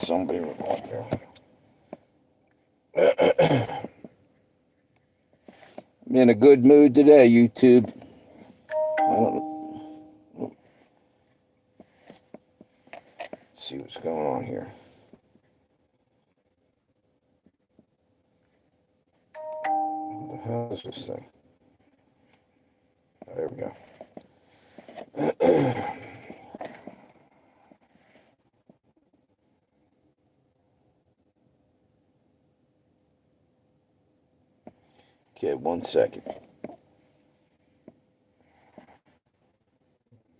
somebody out there. I'm in a good mood today, YouTube. Let's see what's going on here. What the hell is this thing? Oh, there we go. Okay, 1 second. Let's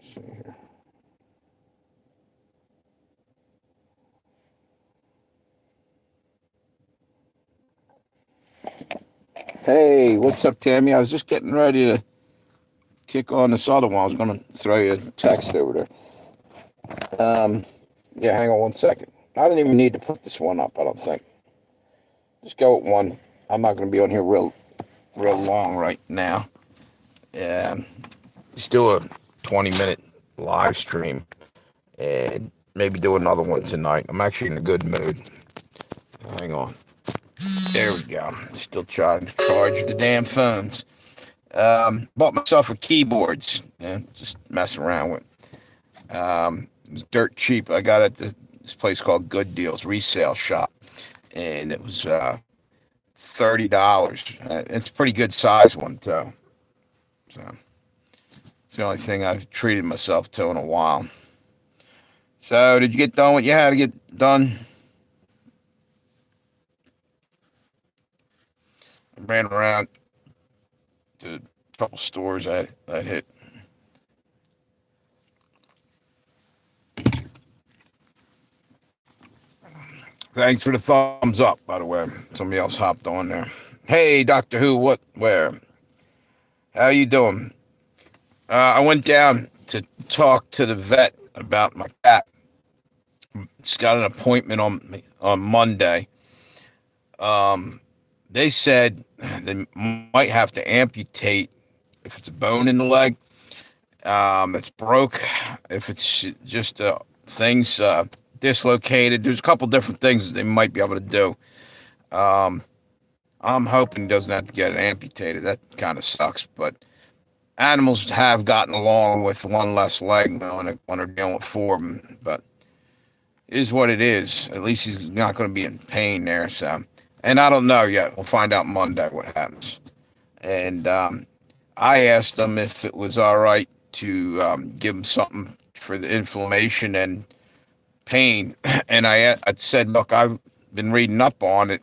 see here. Hey, what's up, Tammy? I was just getting ready to kick on this other one. I was going to throw you a text over there. Yeah, hang on 1 second. I don't even need to put this one up, I don't think. Just go with one. I'm not going to be on here real long right now. Let's do a 20-minute live stream and maybe do another one tonight. I'm actually in a good mood. Hang on. There we go. Still trying to charge the damn phones. Bought myself a keyboards. Just messing around with. It was dirt cheap. I got it at this place called Good Deals Resale Shop, and it was $30. It's a pretty good size one too. So it's the only thing I've treated myself to in a while. So did you get done what you had to get done? I ran around to a couple stores I hit. Thanks for the thumbs up, by the way. Somebody else hopped on there. Hey, Doctor Who, what, where? How you doing? I went down to talk to the vet about my cat. It's got an appointment on Monday. They said they might have to amputate if it's a bone in the leg. It's broke. If it's just things dislocated, there's a couple different things they might be able to do. I'm hoping he doesn't have to get it amputated. That kind of sucks, but animals have gotten along with one less leg when they're dealing with four of them. But it is what it is. At least he's not going to be in pain there. So, and I don't know yet. We'll find out Monday what happens. And I asked him if it was all right to give him something for the inflammation and pain. And I said, look, I've been reading up on it.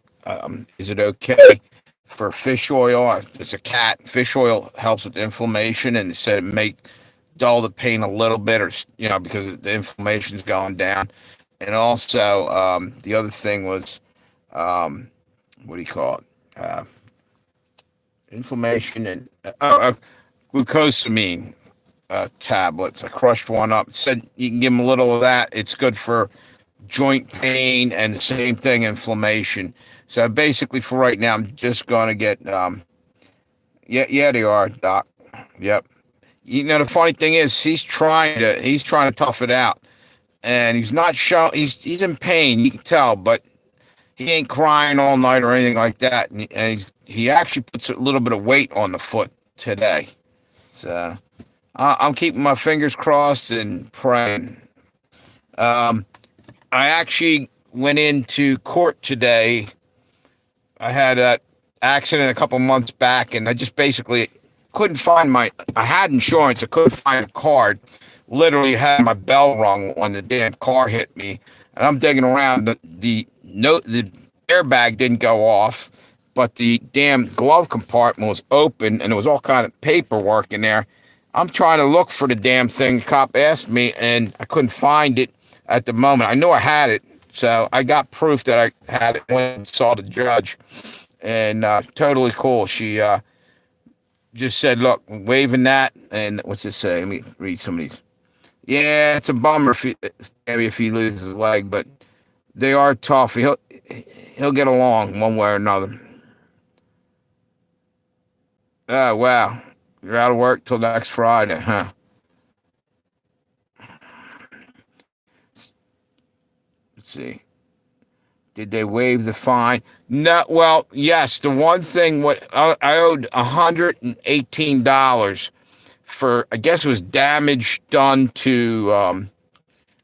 Is it okay for fish oil? It's a cat. Fish oil helps with inflammation, and they said it may dull the pain a little bit, or because the inflammation's going down. And also, the other thing was, what do you call it? Inflammation and glucosamine tablets. I crushed one up. Said you can give them a little of that. It's good for joint pain and the same thing, inflammation. So basically, for right now, I'm just going to get. Yeah, they are, Doc. Yep. The funny thing is, he's trying to tough it out, and he's not show. He's in pain. You can tell, but he ain't crying all night or anything like that. And he actually puts a little bit of weight on the foot today. So I'm keeping my fingers crossed and praying. I actually went into court today. I had an accident a couple months back, and I just basically couldn't find I had insurance. I couldn't find a card. Literally had my bell rung when the damn car hit me. And I'm digging around. The airbag didn't go off, but the damn glove compartment was open, and there was all kind of paperwork in there. I'm trying to look for the damn thing. The cop asked me, and I couldn't find it at the moment. I knew I had it, so I got proof that I had it when I saw the judge. And totally cool. She just said, look, waving that, and what's it say? Let me read some of these. Yeah, it's a bummer if he loses his leg, but they are tough. He'll get along one way or another. Oh, wow. You're out of work till next Friday, huh? Let's see. Did they waive the fine? No. Well, yes. The one thing, what I owed $118 for, I guess it was damage done to,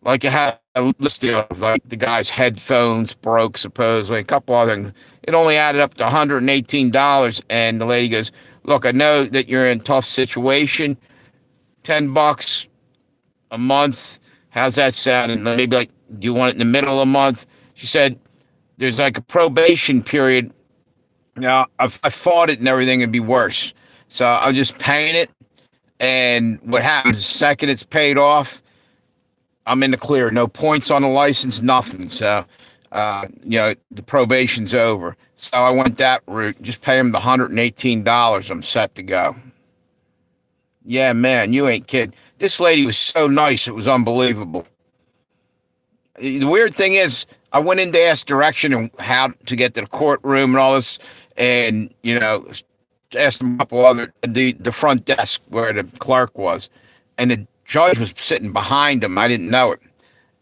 like it had a list of like the guy's headphones broke, supposedly a couple other things. It only added up to $118, and the lady goes, "Look, I know that you're in a tough situation. $10 a month. How's that sound?" And maybe like, "Do you want it in the middle of the month?" She said, "There's like a probation period. Now, if I fought it and everything, it'd be worse. So I'm just paying it. And what happens the second it's paid off, I'm in the clear. No points on the license, nothing. So, the probation's over." So I went that route. Just pay him the $118. I'm set to go. Yeah, man, you ain't kidding. This lady was so nice. It was unbelievable. The weird thing is, I went in to ask direction and how to get to the courtroom and all this, and asked them a couple other the front desk where the clerk was, and the judge was sitting behind him. I didn't know it,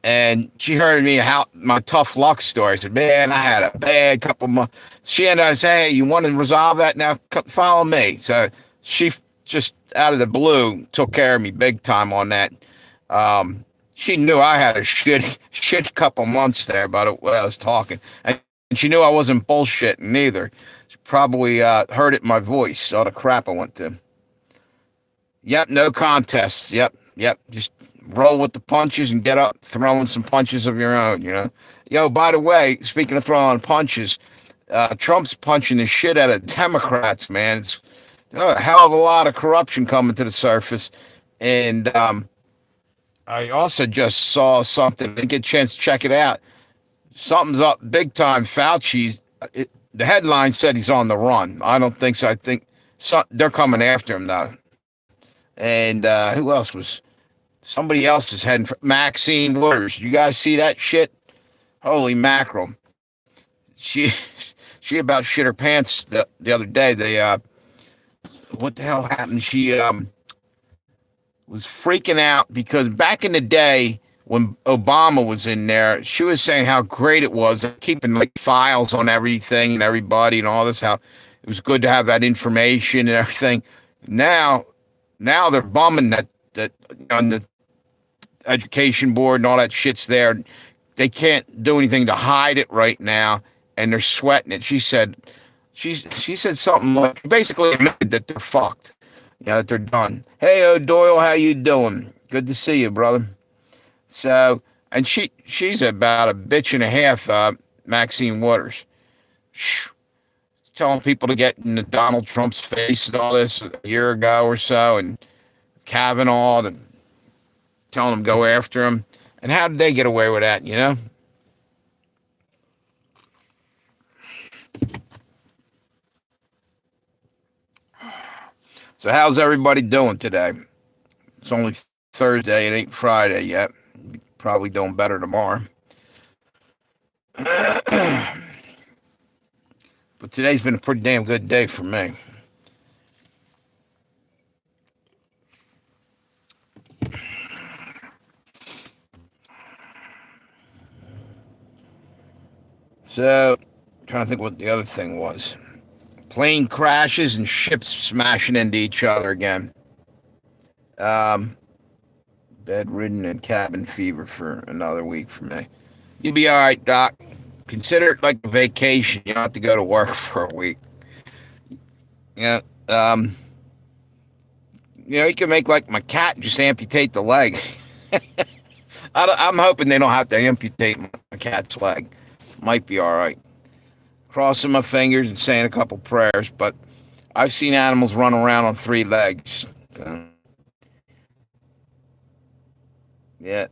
and she heard me how my tough luck story. I said, "Man, I had a bad couple months." She and I said, "Hey, you want to resolve that now? Follow me." So she just out of the blue took care of me big time on that. She knew I had a shit couple months there about it when I was talking, and she knew I wasn't bullshitting either. She probably heard it in my voice, all the crap I went through. Yep, no contests. Yep. Just roll with the punches and get up throwing some punches of your own. Yo, by the way, speaking of throwing punches, Trump's punching the shit out of Democrats, man. It's a hell of a lot of corruption coming to the surface. And I also just saw something. I didn't get a chance to check it out. Something's up big time. Fauci, the headline said he's on the run. I don't think so. I think they're coming after him now. And who else was? Somebody else is heading for Maxine Waters. You guys see that shit? Holy mackerel! She she about shit her pants the other day. They what the hell happened? She was freaking out because back in the day when Obama was in there, she was saying how great it was keeping like files on everything and everybody and all this. How it was good to have that information and everything. Now they're bumming that on the education board and all that shit's there. They can't do anything to hide it right now, and they're sweating it. She said something like basically admitted that they're fucked. That they're done. Hey, O'Doyle, how you doing? Good to see you, brother. So, and she's about a bitch and a half, Maxine Waters. Telling people to get into Donald Trump's face and all this a year ago or so, and Kavanaugh, and telling them go after him. And how did they get away with that, So how's everybody doing today? It's only Thursday. It ain't Friday yet. Probably doing better tomorrow. But today's been a pretty damn good day for me. So, trying to think what the other thing was. Plane crashes and ships smashing into each other again. Bedridden and cabin fever for another week for me. You'll be all right, Doc. Consider it like a vacation. You don't have to go to work for a week. Yeah. You can make like my cat just amputate the leg. I'm hoping they don't have to amputate my cat's leg. Might be all right. Crossing my fingers and saying a couple prayers, but I've seen animals run around on 3 legs. Yeah.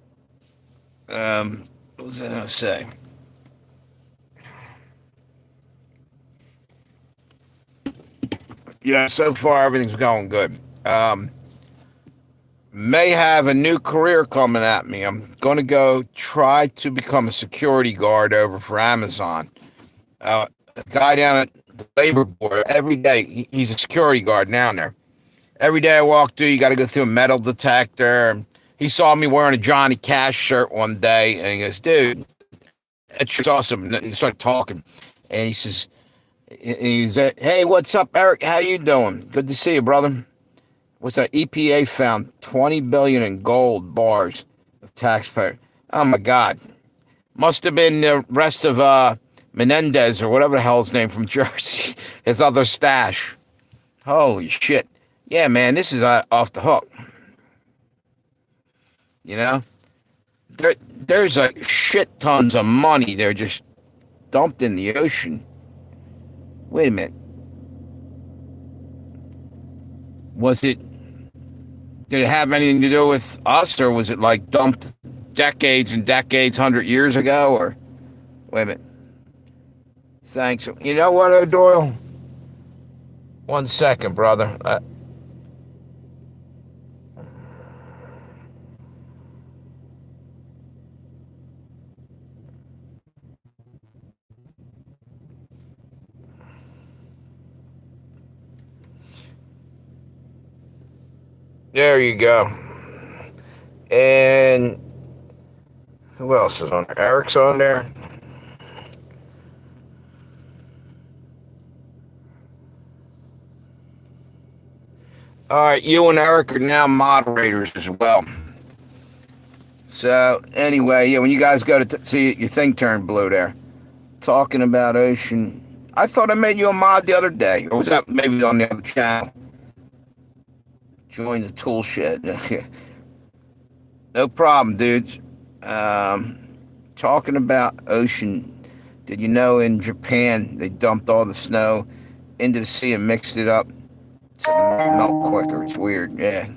What was I going to say? Yeah, so far everything's going good. May have a new career coming at me. I'm going to go try to become a security guard over for Amazon. A guy down at the labor board, every day, he's a security guard down there. Every day I walk through, you got to go through a metal detector. He saw me wearing a Johnny Cash shirt one day, and he goes, "Dude, It's awesome. And he started talking, and he says, "Hey, what's up, Eric? How you doing? Good to see you, brother. What's that? EPA found 20 billion in gold bars of taxpayer. Oh my God, must have been the rest of Menendez or whatever the hell his name from Jersey, his other stash. Holy shit. Yeah, man, this is off the hook. You know, there's like shit tons of money they're just dumped in the ocean. Wait a minute. Was it, did it have anything to do with us, or was it like dumped decades and decades, 100 years ago? Or wait a minute. Thanks. You know what, O'Doyle? 1 second, brother. There you go. And who else is on there? Eric's on there. All right, you and Eric are now moderators as well. So anyway, yeah, when you guys go to see your thing turn blue there, talking about ocean. I thought I made you a mod the other day, or was that maybe on the other channel? Join the tool shed. No problem, dudes. Talking about ocean. Did you know in Japan they dumped all the snow into the sea and mixed it up to melt quicker? It's weird. Yeah.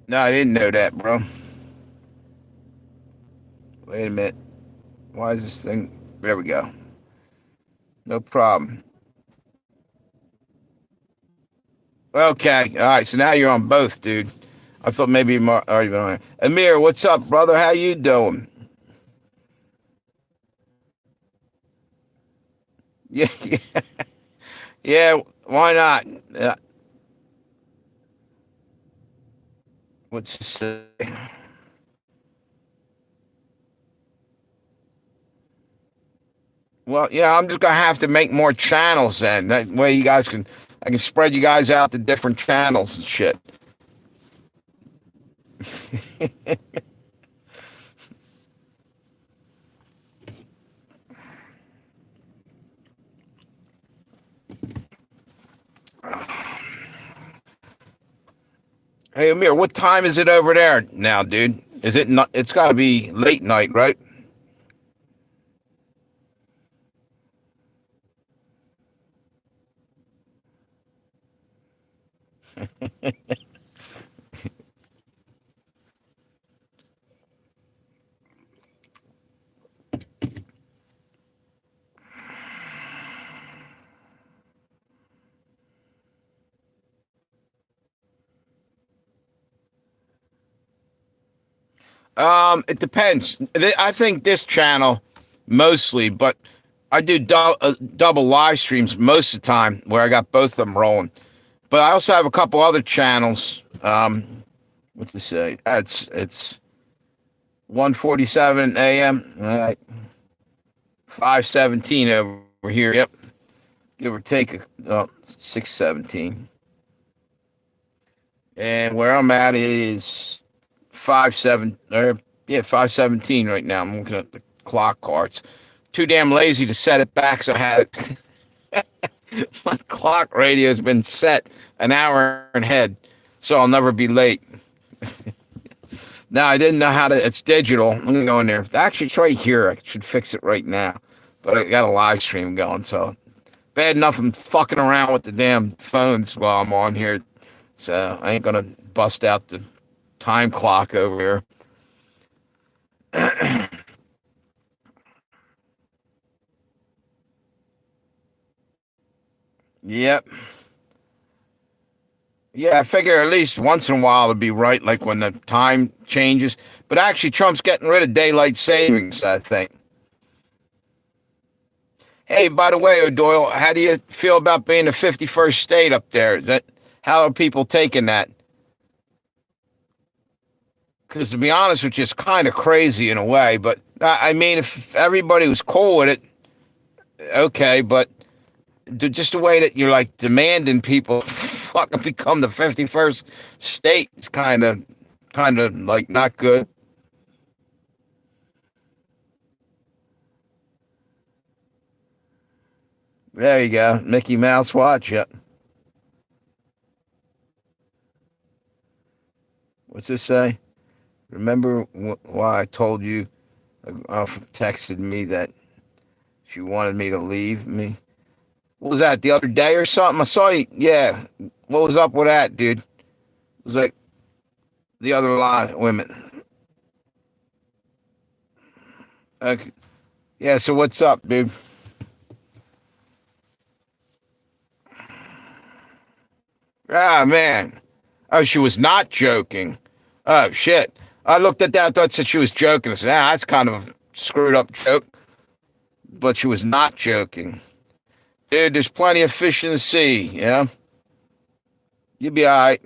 No, I didn't know that, bro. Wait a minute. Why is this thing? There we go. No problem. Okay. All right. So now you're on both, dude. I thought maybe you already been on there. Amir, what's up, brother? How you doing? Yeah. Yeah. Yeah. Why not? What's this say? Well, yeah, I'm just gonna have to make more channels then. That way you guys can, I can spread you guys out to different channels and shit. Hey Amir, what time is it over there now, dude? Is it not? It's got to be late night, right? It depends. I think this channel mostly, but I do double live streams most of the time where I got both of them rolling. But I also have a couple other channels. What's it say? It's 1:47 a.m. All right, 5:17 over here. Yep, give or take 6:17. And where I'm at is 5:7 or yeah 5:17 right now. I'm looking at the clock cards. Too damn lazy to set it back, so I had it. My clock radio has been set an hour ahead, so I'll never be late. Now I didn't know how to. It's digital. I'm gonna go in there. Actually, it's right here. I should fix it right now. But I got a live stream going, so bad enough I'm fucking around with the damn phones while I'm on here. So I ain't gonna bust out the time clock over here. Yep. Yeah, I figure at least once in a while it'd be right, like when the time changes. But actually, Trump's getting rid of daylight savings, I think. Hey, by the way, O'Doyle, how do you feel about being the 51st state up there? How are people taking that? Because to be honest with you, it's kind of crazy in a way, but I mean, if everybody was cool with it, okay, but just the way that you're like demanding people fucking become the 51st state is kind of like not good. There you go, Mickey Mouse watch. Yep. What's this say? Remember why I told you? Texted me that she wanted me to leave me. What was that, the other day or something? I saw you. Yeah. What was up with that, dude? It was like the other line women. Okay. Yeah, so what's up, dude? Ah, man. Oh, she was not joking. Oh, shit. I looked at that, I thought that she was joking. I said, that's kind of a screwed up joke. But she was not joking. Dude, there's plenty of fish in the sea, yeah? You'll be all right.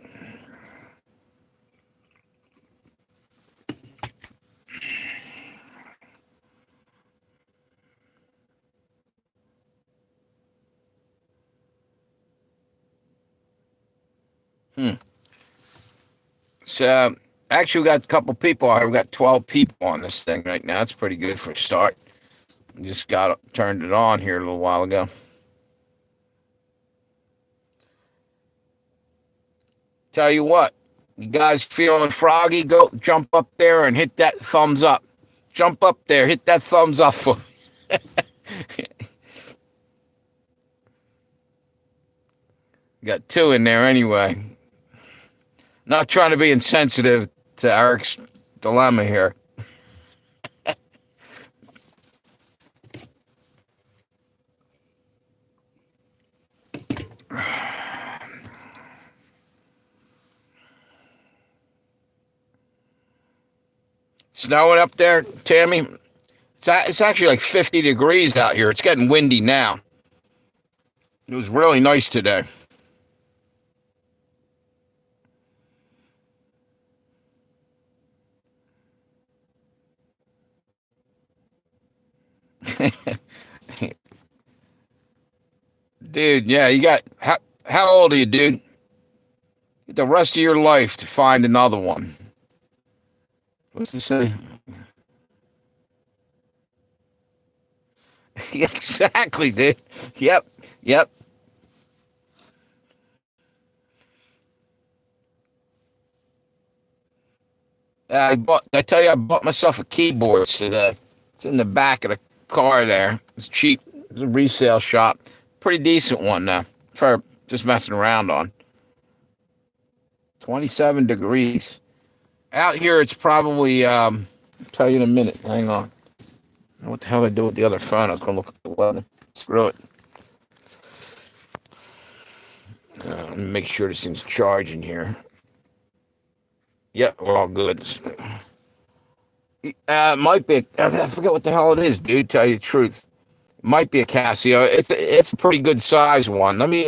So, actually, we got a couple people on here. We got 12 people on this thing right now. That's pretty good for a start. Just turned it on here a little while ago. Tell you what, you guys feeling froggy? Go jump up there and hit that thumbs up. Jump up there, hit that thumbs up for. Got two in there anyway. Not trying to be insensitive to Eric's dilemma here. Snowing up there, Tammy? It's actually like 50 degrees out here. It's getting windy now. It was really nice today. Dude, yeah, you got how old are you, dude? The rest of your life to find another one. What's it say? Exactly, dude. Yep, yep. I tell you, I bought myself a keyboard today. It's in the back of the car there. It's cheap. It's a resale shop. Pretty decent one now for just messing around on. 27 degrees. Out here, it's probably, I'll tell you in a minute. Hang on. What the hell did I do with the other phone? I was going to look at the weather. Screw it. Let me make sure this thing's charging here. Yep, we're all good. It might be. I forget what the hell it is, dude. Tell you the truth, it might be a Casio. It's a pretty good size one. Let me.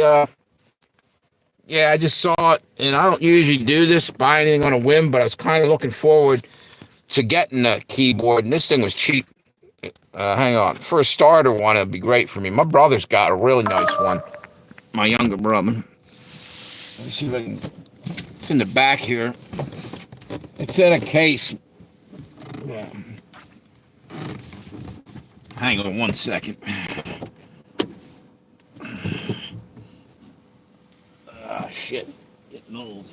Yeah, I just saw it, and I don't usually do this, buy anything on a whim, but I was kind of looking forward to getting a keyboard, and this thing was cheap. Hang on, for a starter one, it'd be great for me. My brother's got a really nice one. My younger brother. Let me see if I can. It's in the back here. It's in a case. Yeah. Hang on 1 second. Ah, shit. Getting old.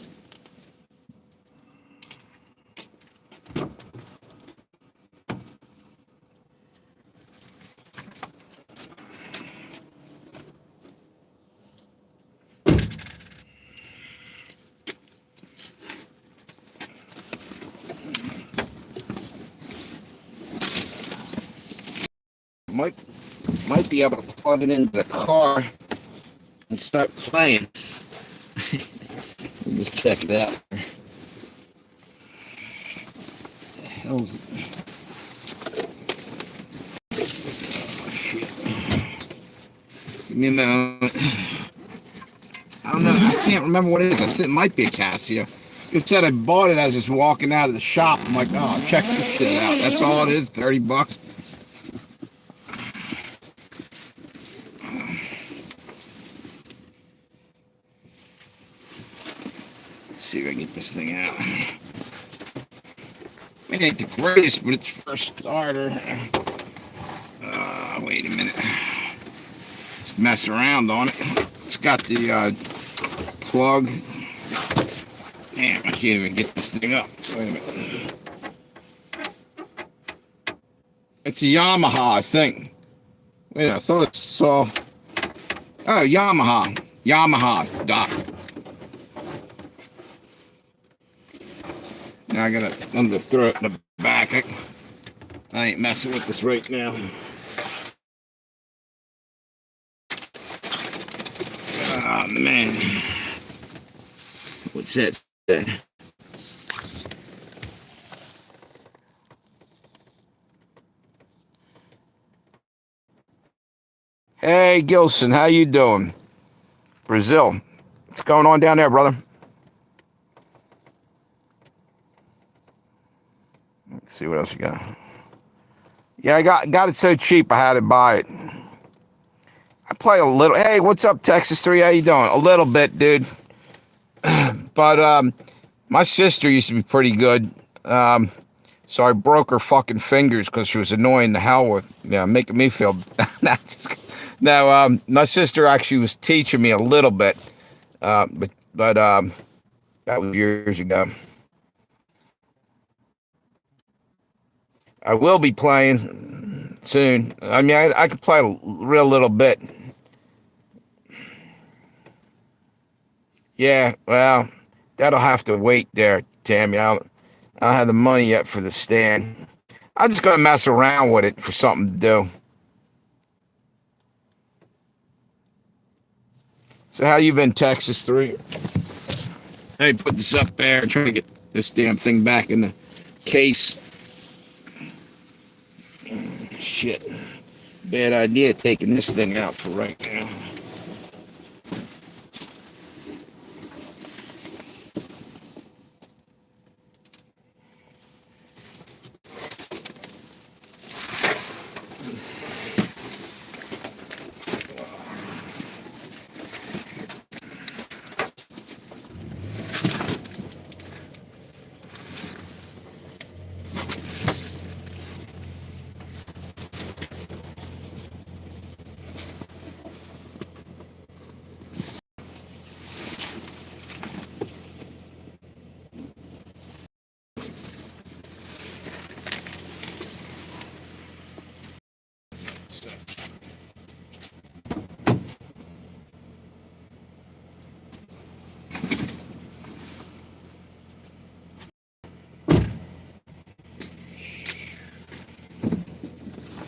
Might might be able to plug it into the car and start playing. Just check it out. The hell's shit? Give me a moment. I don't know. I can't remember what it is. I think it might be a Casio. I said, I bought it as I was walking out of the shop. I'm like, oh, check this shit out. That's all it is, $30. Let's see if I can get this thing out. It ain't the greatest, but it's first starter. Wait a minute. Let's mess around on it. It's got the plug. Damn, I can't even get this thing up. Wait a minute. It's a Yamaha, I think. Wait, I thought it saw. Oh, Yamaha. Yamaha, Doc. Now I'm gonna throw it in the back. I ain't messing with this right now. Oh, man. What's that? Hey, Gilson, how you doing? Brazil. What's going on down there, brother? Let's see what else you got. Yeah, I got it so cheap I had to buy it. I play a little. Hey, what's up, Texas 3? How you doing? A little bit, dude. But my sister used to be pretty good. So I broke her fucking fingers because she was annoying the hell with, making me feel. No, my sister actually was teaching me a little bit, but that was years ago. I will be playing soon. I mean, I could play a real little bit. Yeah, well, that'll have to wait there, Tammy. I don't have the money yet for the stand. I'm just gonna mess around with it for something to do. So how you been, Texas 3? Hey, put this up there. Try to get this damn thing back in the case. Shit. Bad idea taking this thing out for right now.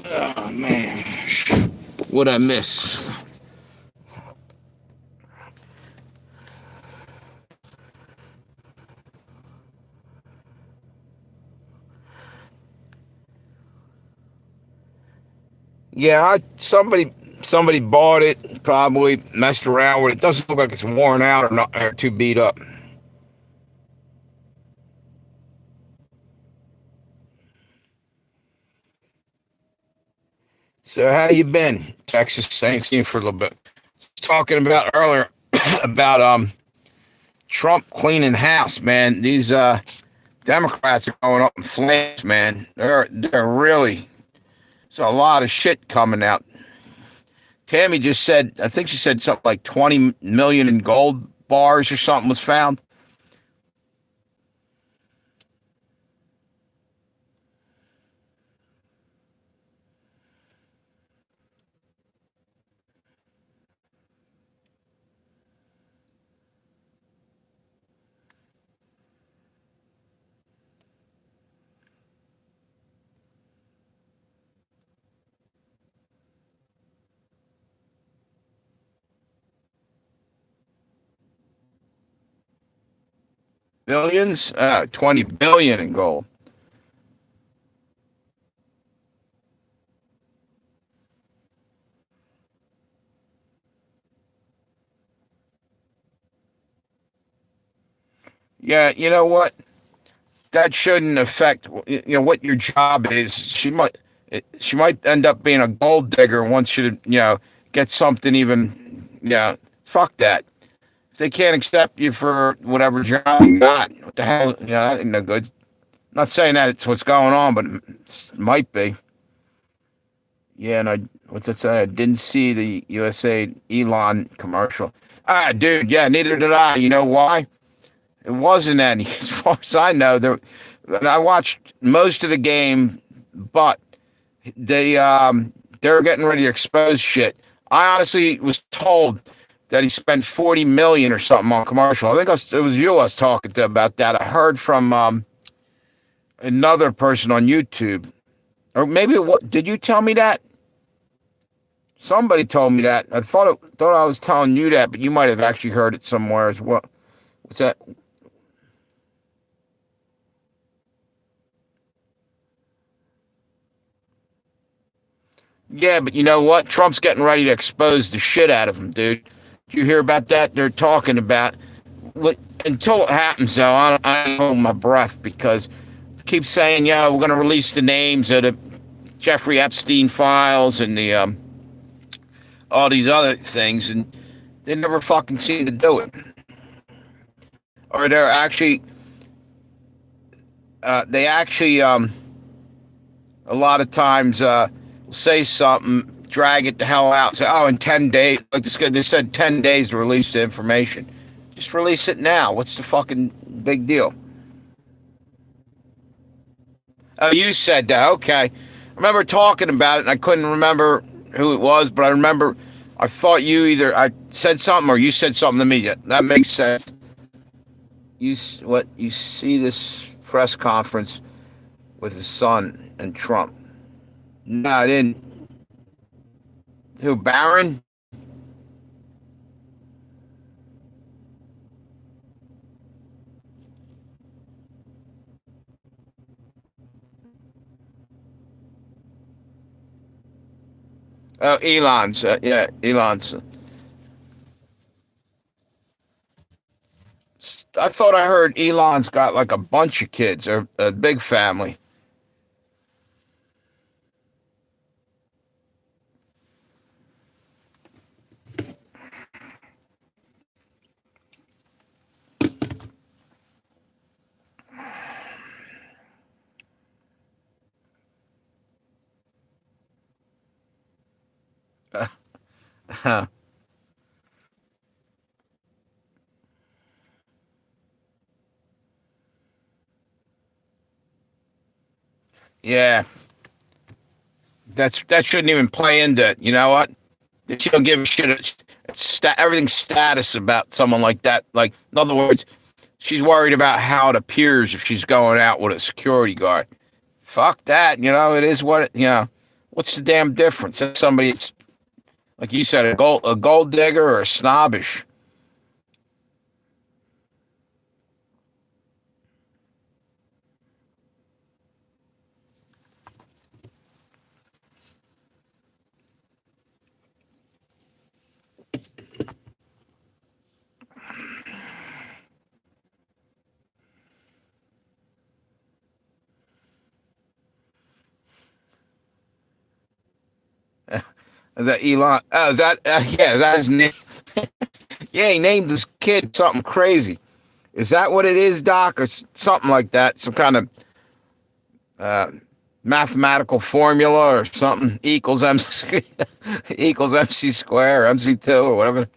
Oh, man. What'd I miss? Yeah, somebody bought it, probably messed around with it. Doesn't look like it's worn out or not, or too beat up. So how you been, Texas? Ain't seen you for a little bit. Talking about earlier about Trump cleaning house, man. These Democrats are going up in flames, man. They're really, there's a lot of shit coming out. Tammy just said, I think she said something like 20 million in gold bars or something was found. Billions? 20 billion in gold. Yeah, you know what? That shouldn't affect what your job is. She might end up being a gold digger once get something even. Yeah, fuck that. If they can't accept you for whatever job you got, what the hell? That ain't no good. Not saying that it's what's going on, but it might be. Yeah, and what's it say? I didn't see the USA Elon commercial. Ah, dude, yeah, neither did I. You know why? It wasn't any, as far as I know. And I watched most of the game, but they're getting ready to expose shit. I honestly was told that he spent 40 million or something on commercial. I think it was you I was talking to about that. I heard from another person on YouTube, or maybe what? Did you tell me that? Somebody told me that. I thought I was telling you that, but you might have actually heard it somewhere as well. What's that? Yeah, but you know what? Trump's getting ready to expose the shit out of him, dude. Did you hear about that? They're talking about what until it happens, though. I don't hold my breath because it keeps saying, "Yeah, we're going to release the names of the Jeffrey Epstein files and the all these other things," and they never fucking seem to do it. Or they actually a lot of times say something, drag it the hell out, say, "Oh, in 10 days," like this guy, they said 10 days to release the information. Just release it now. What's the fucking big deal? Oh, you said that. Okay. I remember talking about it, and I couldn't remember who it was, but I remember I thought I said something or you said something to me. That makes sense. You see this press conference with his son and Trump? No, I didn't. Who, Barron? Oh, Elon's. Yeah, Elon's. I thought I heard Elon's got like a bunch of kids or a big family. Yeah, that shouldn't even play into it. You know what? She don't give a shit. Everything's status about someone like that. Like, in other words, she's worried about how it appears if she's going out with a security guard. Fuck that. It is what What's the damn difference? If somebody's like you said, a gold digger or a snobbish. Is that Elon? Oh, is that yeah? That's his name. Yeah, he named this kid something crazy. Is that what it is, Doc, or something like that? Some kind of mathematical formula or something equals MC equals MC square or MC2 or whatever.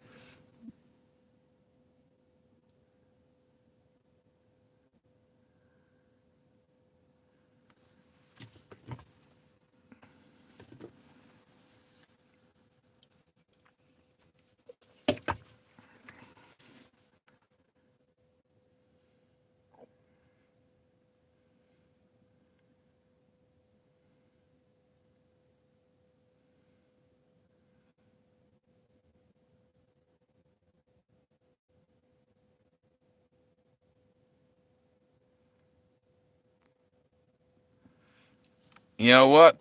You know what?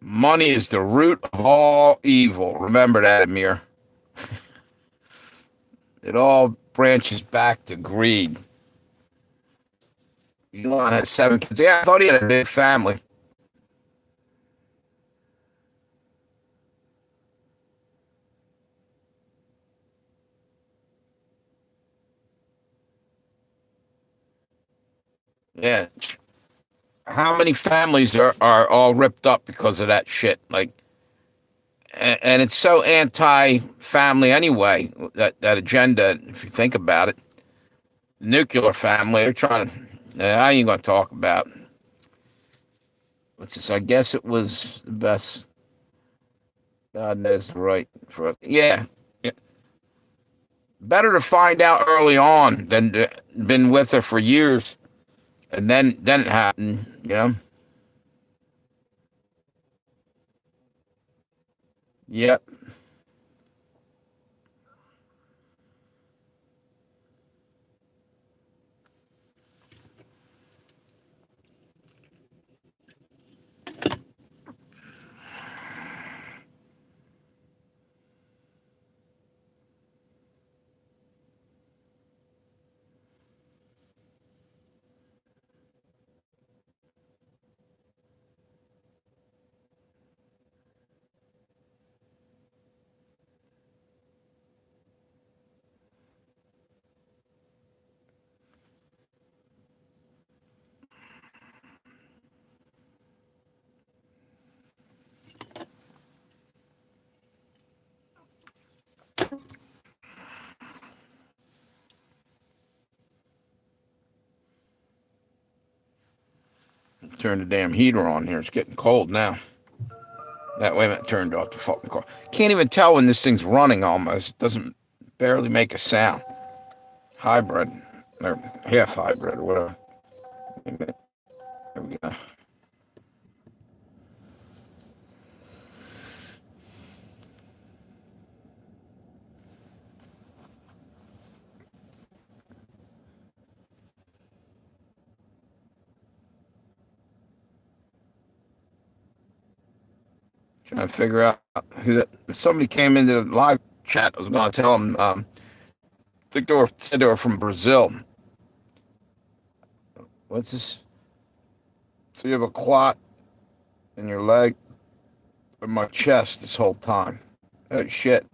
Money is the root of all evil. Remember that, Amir. It all branches back to greed. Elon has 7 kids. Yeah, I thought he had a big family. Yeah. How many families are all ripped up because of that shit? Like, and it's so anti-family anyway. That agenda, if you think about it, nuclear family. They're trying to. I ain't gonna talk about. What's this? I guess it was the best. God knows the right for. Yeah, yeah. Better to find out early on than to been with her for years and then it happened. You know. Yep. Turn the damn heater on here. It's getting cold now. That way, I turned off the fucking car. Can't even tell when this thing's running almost. It doesn't barely make a sound. Hybrid, or half hybrid, or whatever. There we go. Trying to figure out who that. If somebody came into the live chat, I was going to tell them. I think said they were from Brazil. What's this? So you have a clot in your leg or my chest this whole time. Oh shit.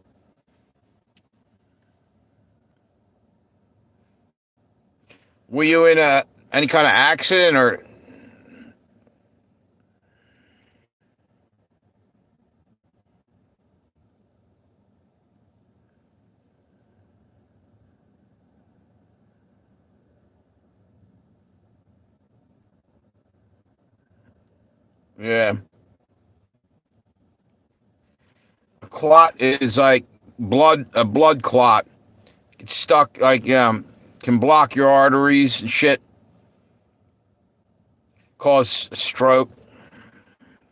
Were you in any kind of accident or? Yeah. A clot is like a blood clot. It's stuck like can block your arteries and shit, cause a stroke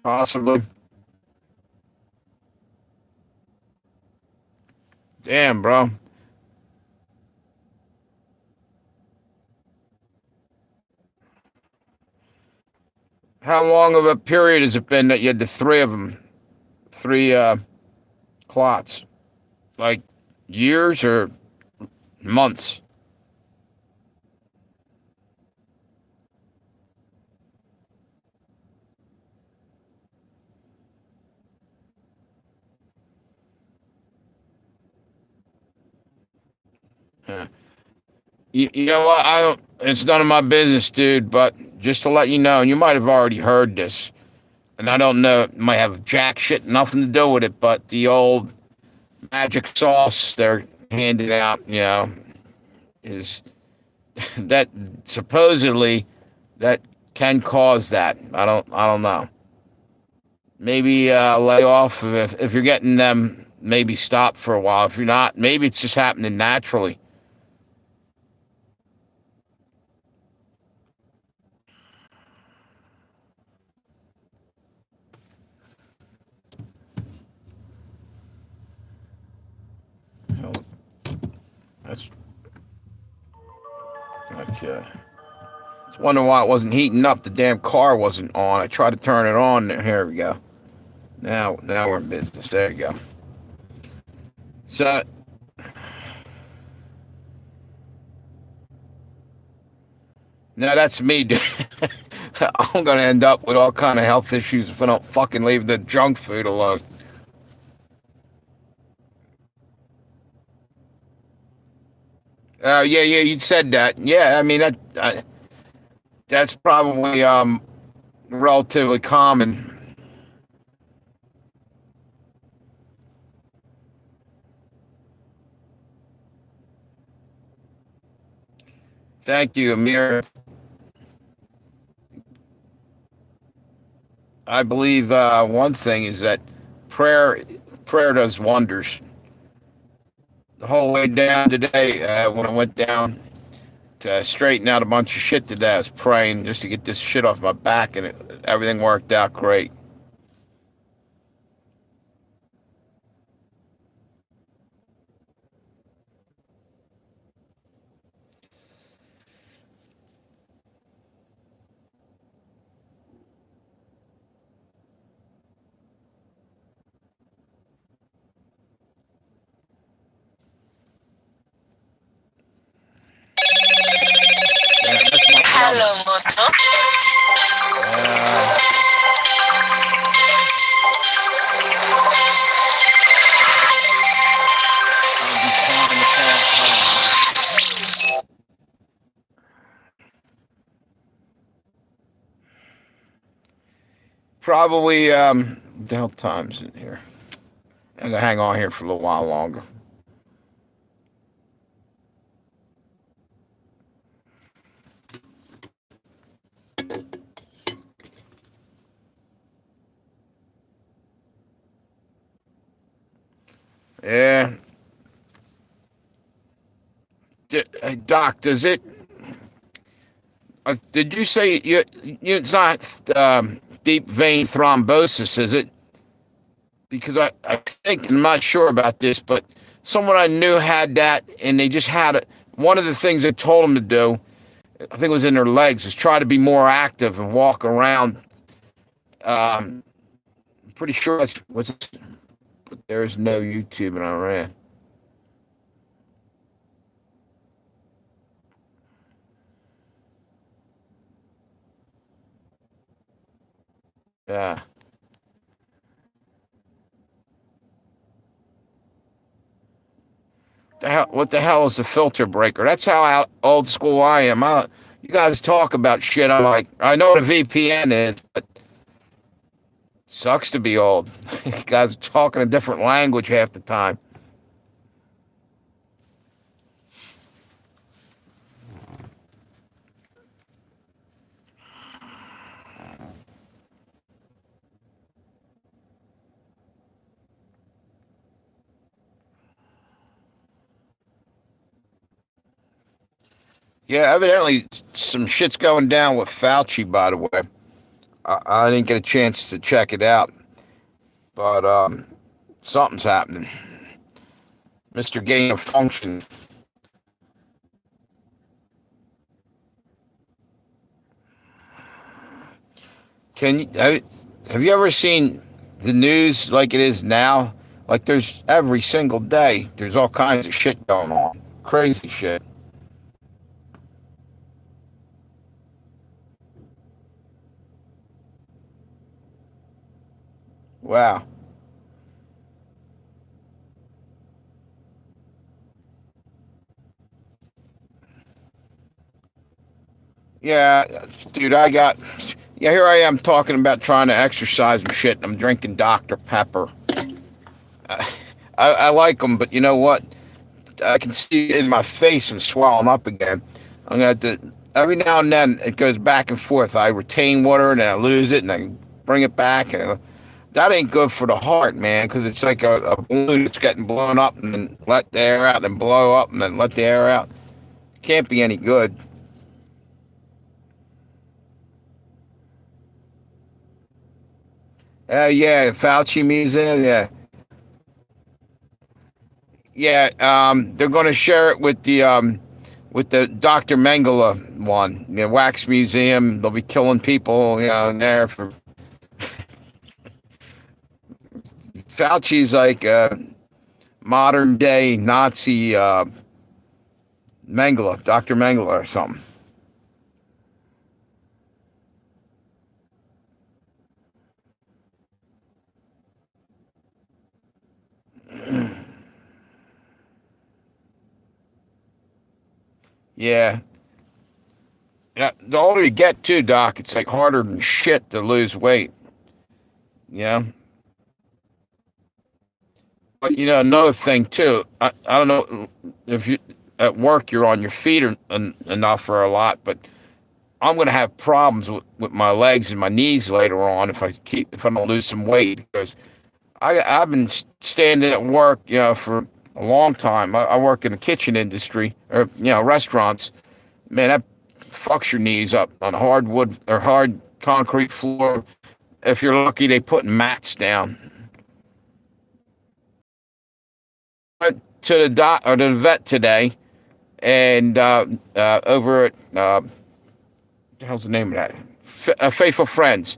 possibly. Damn, bro. How long of a period has it been that you had the three of them, three clots? Like years or months? Huh. You know what? I don't. It's none of my business, dude. But just to let you know, and you might have already heard this, and I don't know, it might have jack shit, nothing to do with it, but the old magic sauce they're handing out, is that supposedly that can cause that. I don't know. Maybe lay off if you're getting them. Maybe stop for a while. If you're not, maybe it's just happening naturally. Oh, that's okay. I was wondering why it wasn't heating up. The damn car wasn't on. I tried to turn it on. Here we go. Now we're in business. There you go. So No, that's me, dude. I'm gonna end up with all kind of health issues if I don't fucking leave the junk food alone. Yeah, yeah, you said that. Yeah, I mean that's probably relatively common. Thank you, Amir. I believe one thing is that prayer prayer does wonders. The whole way down today, when I went down to straighten out a bunch of shit today, I was praying just to get this shit off my back, and everything worked out great. That's my brother. Hello, Moto. Uh, I'll be trying to call home. Probably what the hell time's in here? I'm gonna hang on here for a little while longer. Yeah. Hey, Doc, does it? Did you say it's not deep vein thrombosis, is it? Because I think I'm not sure about this, but someone I knew had that, and they just had it. One of the things they told them to do, I think it was in their legs, is try to be more active and walk around. I'm pretty sure that's what's. But there's no YouTube in Iran. Yeah. What the hell is a filter breaker? That's how old school I am. You guys talk about shit. I'm like, I know what a VPN is, but sucks to be old. You guys are talking a different language half the time. Yeah, evidently some shit's going down with Fauci, by the way. I didn't get a chance to check it out, but something's happening. Mr. Gain of Function. Have you ever seen the news like it is now? Like there's every single day, there's all kinds of shit going on. Crazy shit. Wow. Yeah, dude, yeah, here I am talking about trying to exercise and shit. And I'm drinking Dr. Pepper. I like them, but you know what? I can see in my face and swelling up again. I'm gonna have to, every now and then it goes back and forth. I retain water and then I lose it and I bring it back. And that ain't good for the heart, man, because it's like a balloon that's getting blown up and then let the air out and blow up and then let the air out. Can't be any good. Yeah, Fauci Museum, yeah. Yeah, they're going to share it with the Dr. Mengele one, Wax Museum. They'll be killing people, in there for Fauci's like modern day Nazi Mengele, Dr. Mengele or something. Yeah. Yeah. The older you get too, Doc, it's like harder than shit to lose weight. Yeah. But another thing too. I don't know if you at work you're on your feet enough for a lot, but I'm gonna have problems with my legs and my knees later on if I don't lose some weight because I've been standing at work, for a long time. I work in the kitchen industry or restaurants. Man, that fucks your knees up on hardwood or hard concrete floor. If you're lucky, they put mats down. Went to the doc or the vet today, and over at what the hell's the name of that? Faithful Friends,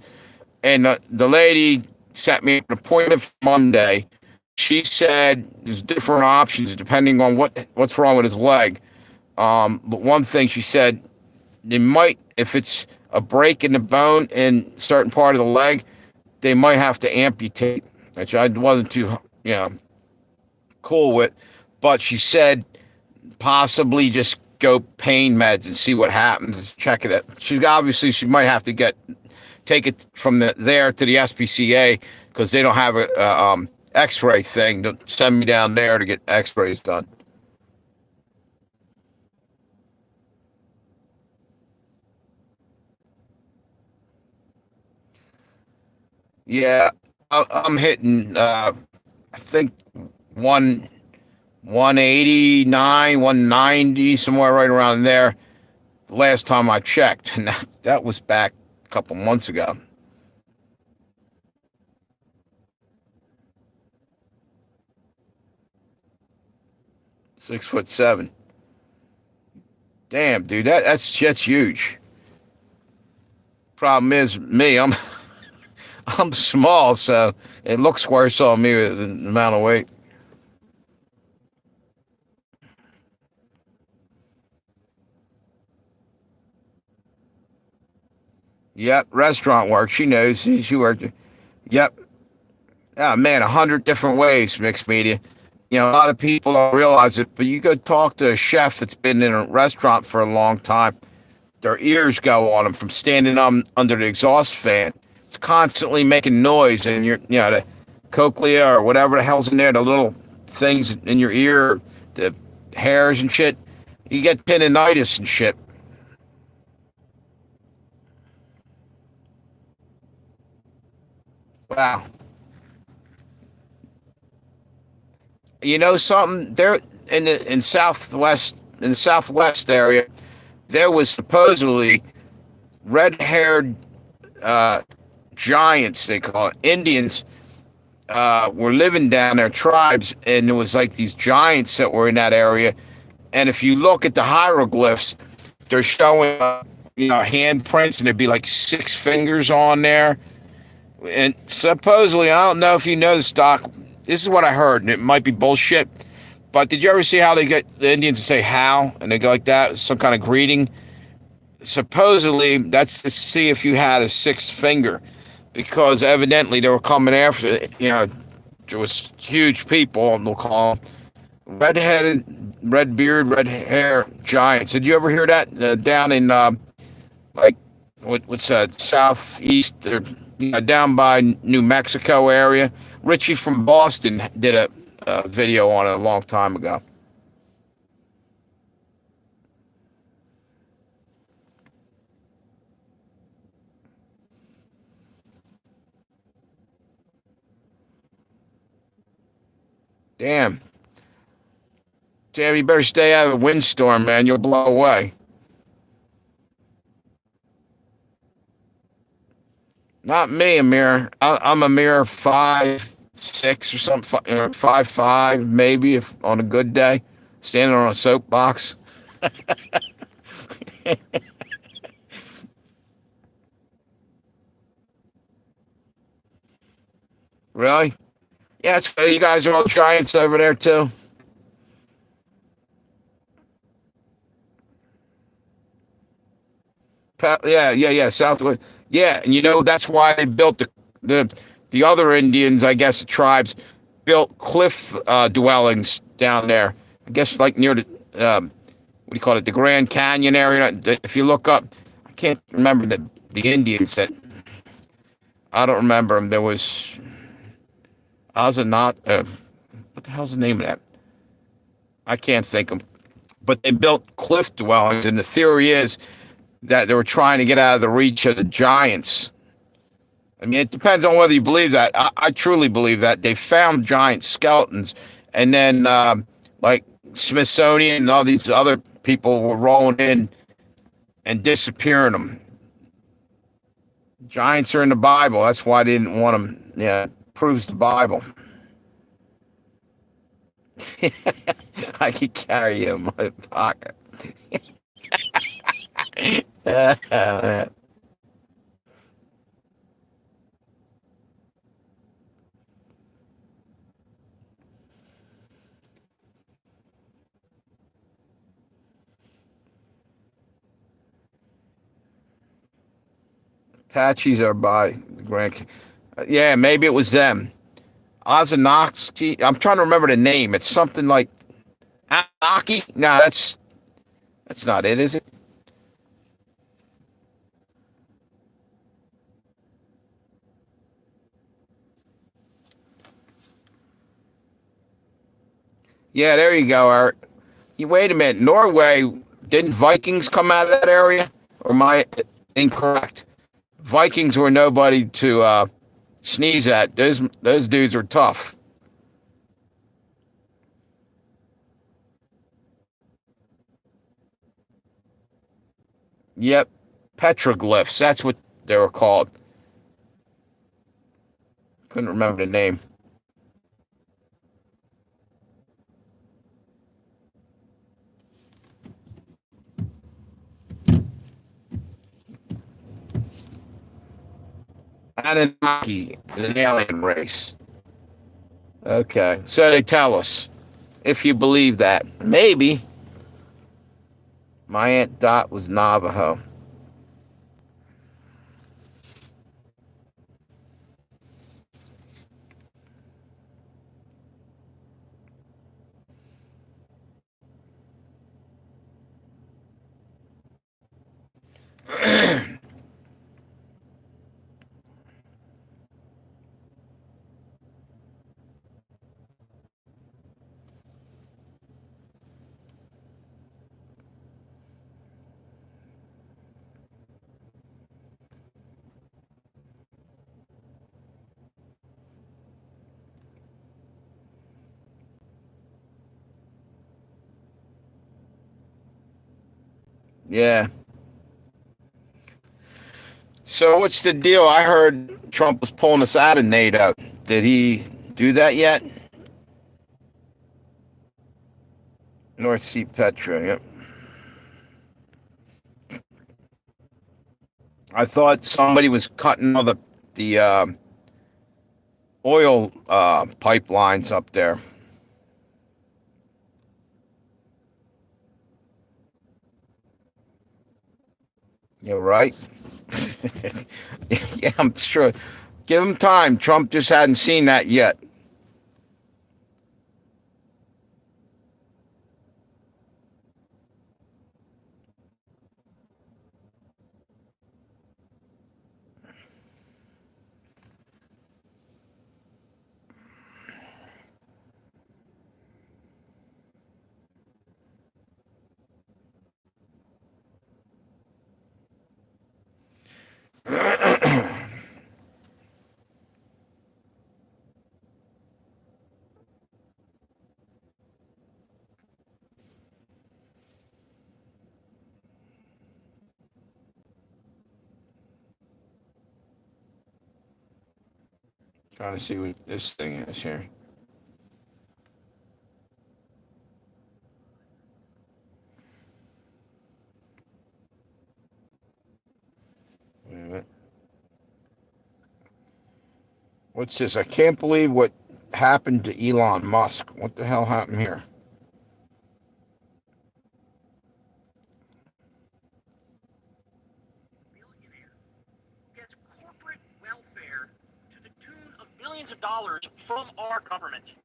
and the lady set me an appointment for Monday. She said there's different options depending on what's wrong with his leg. But one thing she said, they might, if it's a break in the bone in certain part of the leg, they might have to amputate, which I wasn't too, cool with. But she said possibly just go pain meds and see what happens. Check it out. She might have to take it from there to the SPCA because they don't have a X-ray thing. They'll send me down there to get X-rays done. Yeah, I'm hitting. I think one 189, 190, somewhere right around there. The last time I checked, and that was back a couple months ago. 6'7". Damn, dude, that's huge. Problem is me, I'm small, so it looks worse on me with the amount of weight. Yep, restaurant work. She knows. She worked. Yep. Oh man, 100 different ways, mixed media. A lot of people don't realize it, but you go talk to a chef that's been in a restaurant for a long time. Their ears go on them from standing under the exhaust fan. It's constantly making noise, and the cochlea or whatever the hell's in there, the little things in your ear, the hairs and shit. You get tinnitus and shit. Wow. You know something? There in the southwest area, there was supposedly red-haired giants, they call it Indians, were living down there, tribes, and there was like these giants that were in that area. And if you look at the hieroglyphs, they're showing handprints, and there'd be like 6 fingers on there. And supposedly, I don't know if you know this, Doc. This is what I heard, and it might be bullshit. But did you ever see how they get the Indians to say "how" and they go like that, some kind of greeting? Supposedly, that's to see if you had a sixth finger, because evidently they were coming after. There was huge people, and they'll call them red-headed, red beard, red hair giants. Did you ever hear that down in like what's that southeast or down by New Mexico area? Richie from Boston did a video on it a long time ago. Damn. Damn, you better stay out of a windstorm, man. You'll blow away. Not me, Amir. I'm a mere 5'6" or something, 5'5" maybe if on a good day, standing on a soapbox. Really? Yeah, you guys are all giants over there too. Yeah. Southwest. Yeah, and that's why they built the other Indians, I guess, the tribes built cliff dwellings down there. I guess like near the do you call it? The Grand Canyon area. If you look up, I can't remember the Indians that I don't remember them. There was Ozanot. What the hell's the name of that? I can't think of. But they built cliff dwellings, and the theory is that they were trying to get out of the reach of the giants. I mean, it depends on whether you believe that. I truly believe that they found giant skeletons, and then like Smithsonian and all these other people were rolling in and disappearing them. Giants are in the Bible. That's why I didn't want them. Yeah, proves the Bible. I could carry you in my pocket. Apaches are by the Grand. Yeah, maybe it was them. Ozanovsky. I'm trying to remember the name. It's something like Anunnaki. No, that's not it, is it? Yeah, there you go, Eric. You wait a minute. Norway, didn't Vikings come out of that area? Or am I incorrect? Vikings were nobody to sneeze at. Those dudes were tough. Yep, petroglyphs. That's what they were called. Couldn't remember the name. Anunnaki is an alien race. Okay, so they tell us. If you believe that, maybe my Aunt Dot was Navajo. Yeah. So what's the deal? I heard Trump was pulling us out of NATO. Did he do that yet? North Sea Petro. Yep. I thought somebody was cutting all the oil pipelines up there. You're right. Yeah, I'm sure. Give him time. Trump just hadn't seen that yet. Trying to see what this thing is here. Wait a minute. What's this? I can't believe what happened to Elon Musk. What the hell happened here? Billionaire gets corporate welfare to the tune of billions of dollars from our government.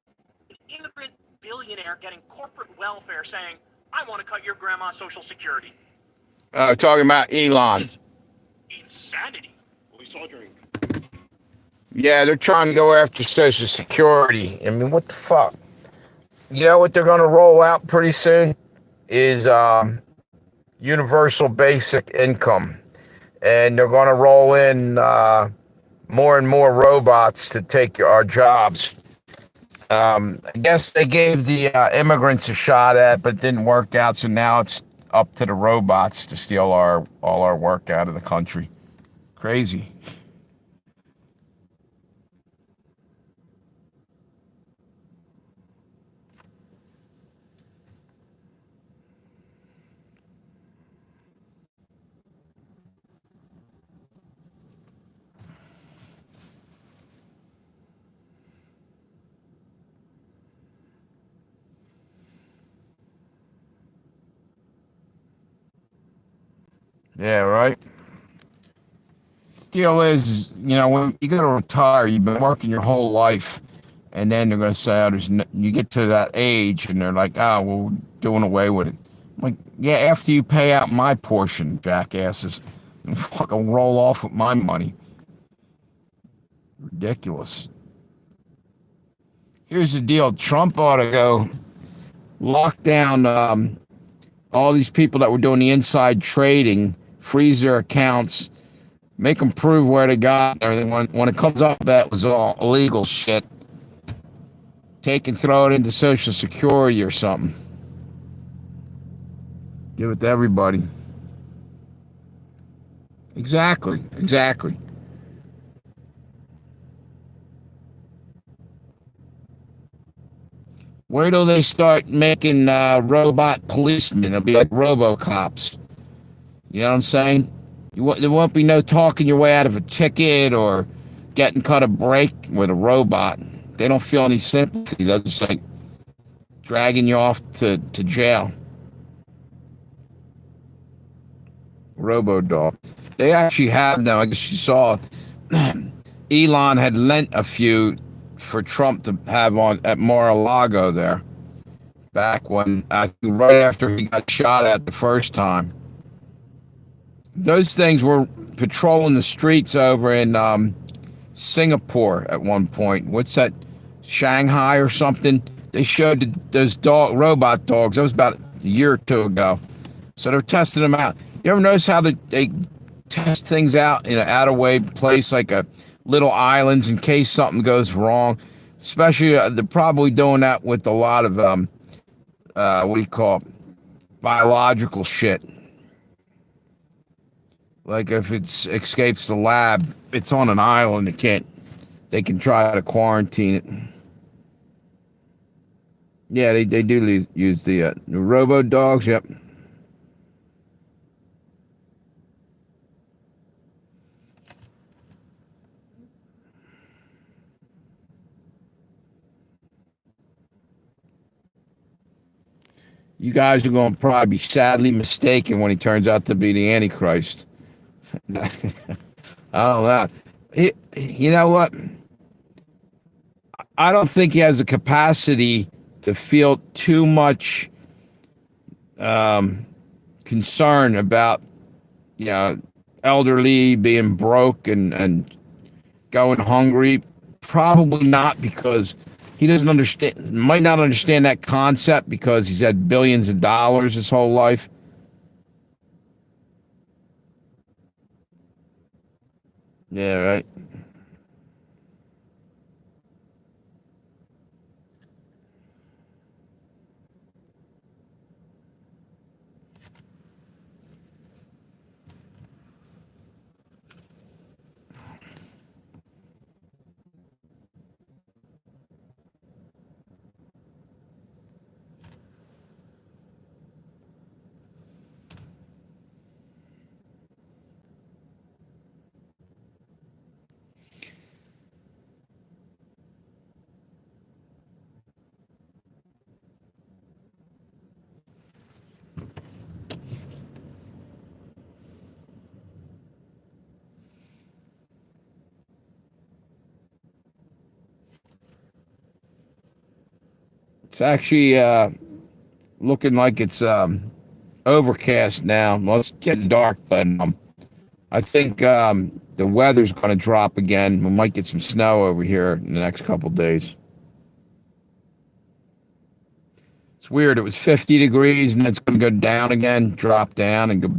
An immigrant billionaire getting corporate welfare saying, I I want to cut your grandma's Social Security. Talking about Elon. This is insanity. We saw during. Yeah, they're trying to go after Social Security. I mean, what the fuck? You know what they're going to roll out pretty soon is universal basic income. And they're going to roll in more and more robots to take our jobs. I guess they gave the immigrants a shot at, but it didn't work out. So now it's up to the robots to steal all our work out of the country. Crazy. Yeah, right. Deal is, you know, when you go to retire, you've been working your whole life, and then they're going to say, oh, you get to that age, and they're like, oh, well, we're doing away with it. I'm like, yeah, after you pay out my portion, jackasses, and fucking roll off with my money. Ridiculous. Here's the deal. Trump ought to go lock down all these people that were doing the inside trading, freeze their accounts, make them prove where they got everything. When it comes up that was all illegal shit, take and throw it into Social Security or something. Give it to everybody. Exactly. Where till they start making robot policemen? They'll be like RoboCops. You know what I'm saying? There won't be no talking your way out of a ticket or getting cut a break with a robot. They don't feel any sympathy. They're just like dragging you off to jail. Robo-dog. They actually have them. I guess you saw Elon had lent a few for Trump to have on at Mar-a-Lago there back when, I think right after he got shot at the first time. Those things were patrolling the streets over in Singapore at one point. What's that? Shanghai or something? They showed those robot dogs. That was about a year or two ago. So they're testing them out. You ever notice how they test things out in an out-of-way place like a little islands in case something goes wrong? Especially, they're probably doing that with a lot of, what do you call it? Biological shit. Like if it escapes the lab, it's on an island. They can try to quarantine it. Yeah, they do use the robo dogs. Yep. You guys are going to probably be sadly mistaken when he turns out to be the Antichrist. I don't know. You know what? I don't think he has the capacity to feel too much concern about, you know, elderly being broke and going hungry. Probably not, because he doesn't understand, might not understand that concept because he's had billions of dollars his whole life. Yeah, right. It's actually looking like it's overcast now. Well, it's getting dark, but I think the weather's going to drop again. We might get some snow over here in the next couple days. It's weird. It was 50 degrees, and it's going to go down again, drop down, and go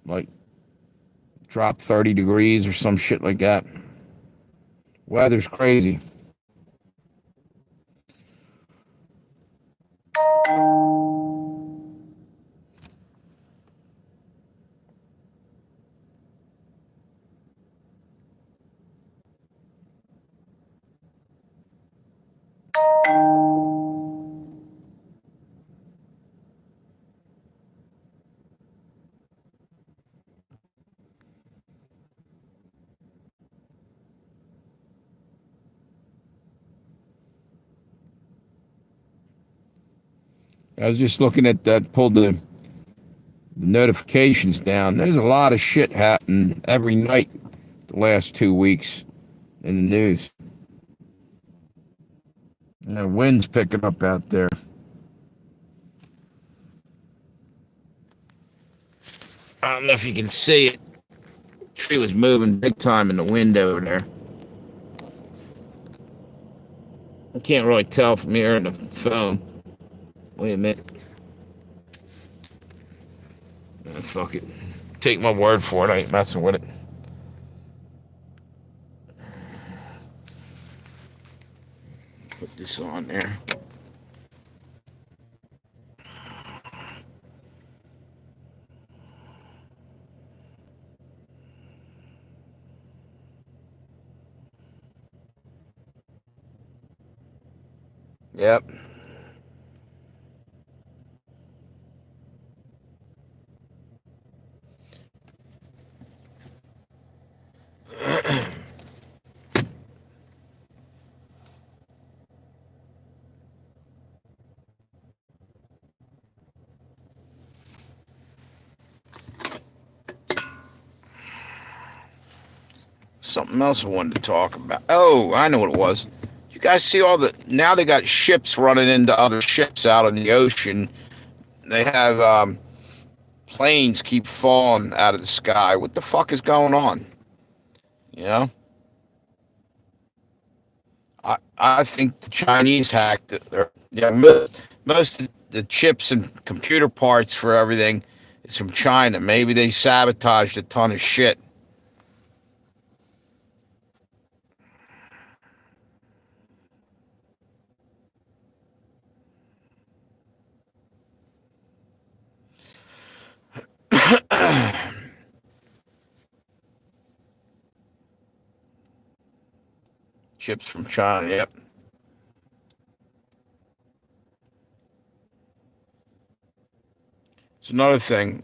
like drop 30 degrees or some shit like that. Weather's crazy. I was just looking at that, pulled the notifications down. There's a lot of shit happening every night the last 2 weeks in the news. And the wind's picking up out there. I don't know if you can see it. The tree was moving big time in the wind over there. I can't really tell from here on the phone. Wait a minute. Fuck it. Take my word for it. I ain't messing with it. Put this on there. Yep. Something else I wanted to talk about. Oh, I know what it was. You guys see all the, now they got ships running into other ships out in the ocean. They have planes keep falling out of the sky. What the fuck is going on? You know? I think the Chinese hacked it. Yeah, most of the chips and computer parts for everything is from China. Maybe they sabotaged a ton of shit. Chips from China, yep. It's another thing.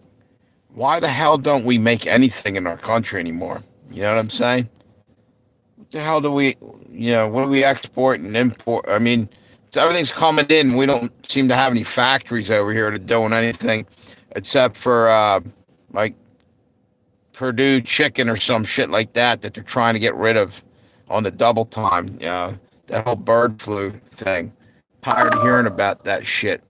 Why the hell don't we make anything in our country anymore? You know what I'm saying? What the hell do we, what do we export and import? I mean, everything's coming in. We don't seem to have any factories over here to doing anything except for like Purdue chicken or some shit like that they're trying to get rid of on the double time. That whole bird flu thing. Tired of hearing about that shit.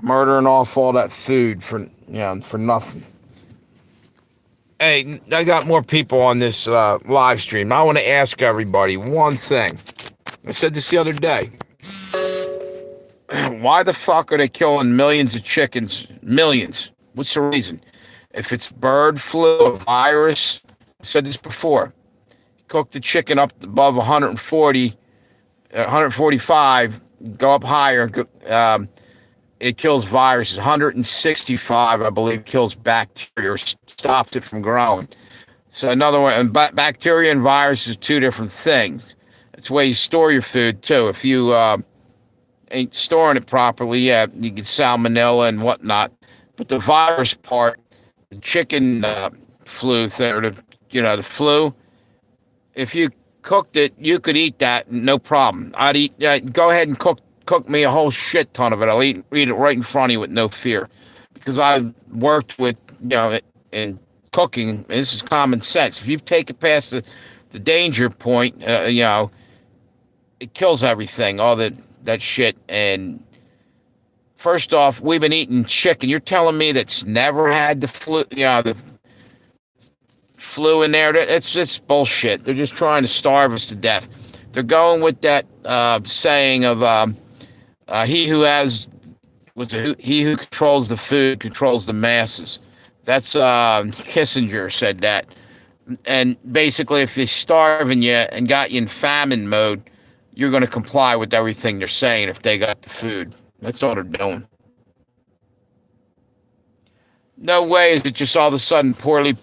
Murdering off all that food for nothing. Hey, I got more people on this live stream. I want to ask everybody one thing. I said this the other day. Why the fuck are they killing millions of chickens? Millions. What's the reason? If it's bird flu, a virus, I said this before. Cook the chicken up above 140, 145, go up higher. It kills viruses. 165, I believe, kills bacteria or stops it from growing. So another one, bacteria and viruses are two different things. That's the way you store your food too. If you ain't storing it properly, yeah, you get salmonella and whatnot. But the virus part, the chicken flu thing, or the flu, if you cooked it, you could eat that, no problem. I'd eat. Go ahead and cook me a whole shit ton of it. I'll eat it right in front of you with no fear, because I've worked with in cooking. And this is common sense. If you take it past the danger point, it kills everything, all that shit, and First off, we've been eating chicken. You're telling me that's never had the flu, the flu in there? That's just bullshit. They're just trying to starve us to death. They're going with that saying of he who has he who controls the food controls the masses. That's Kissinger said that. And basically, if they're starving you and got you in famine mode, you're going to comply with everything they're saying if they got the food. That's all they're doing. No way is it just all of a sudden poorly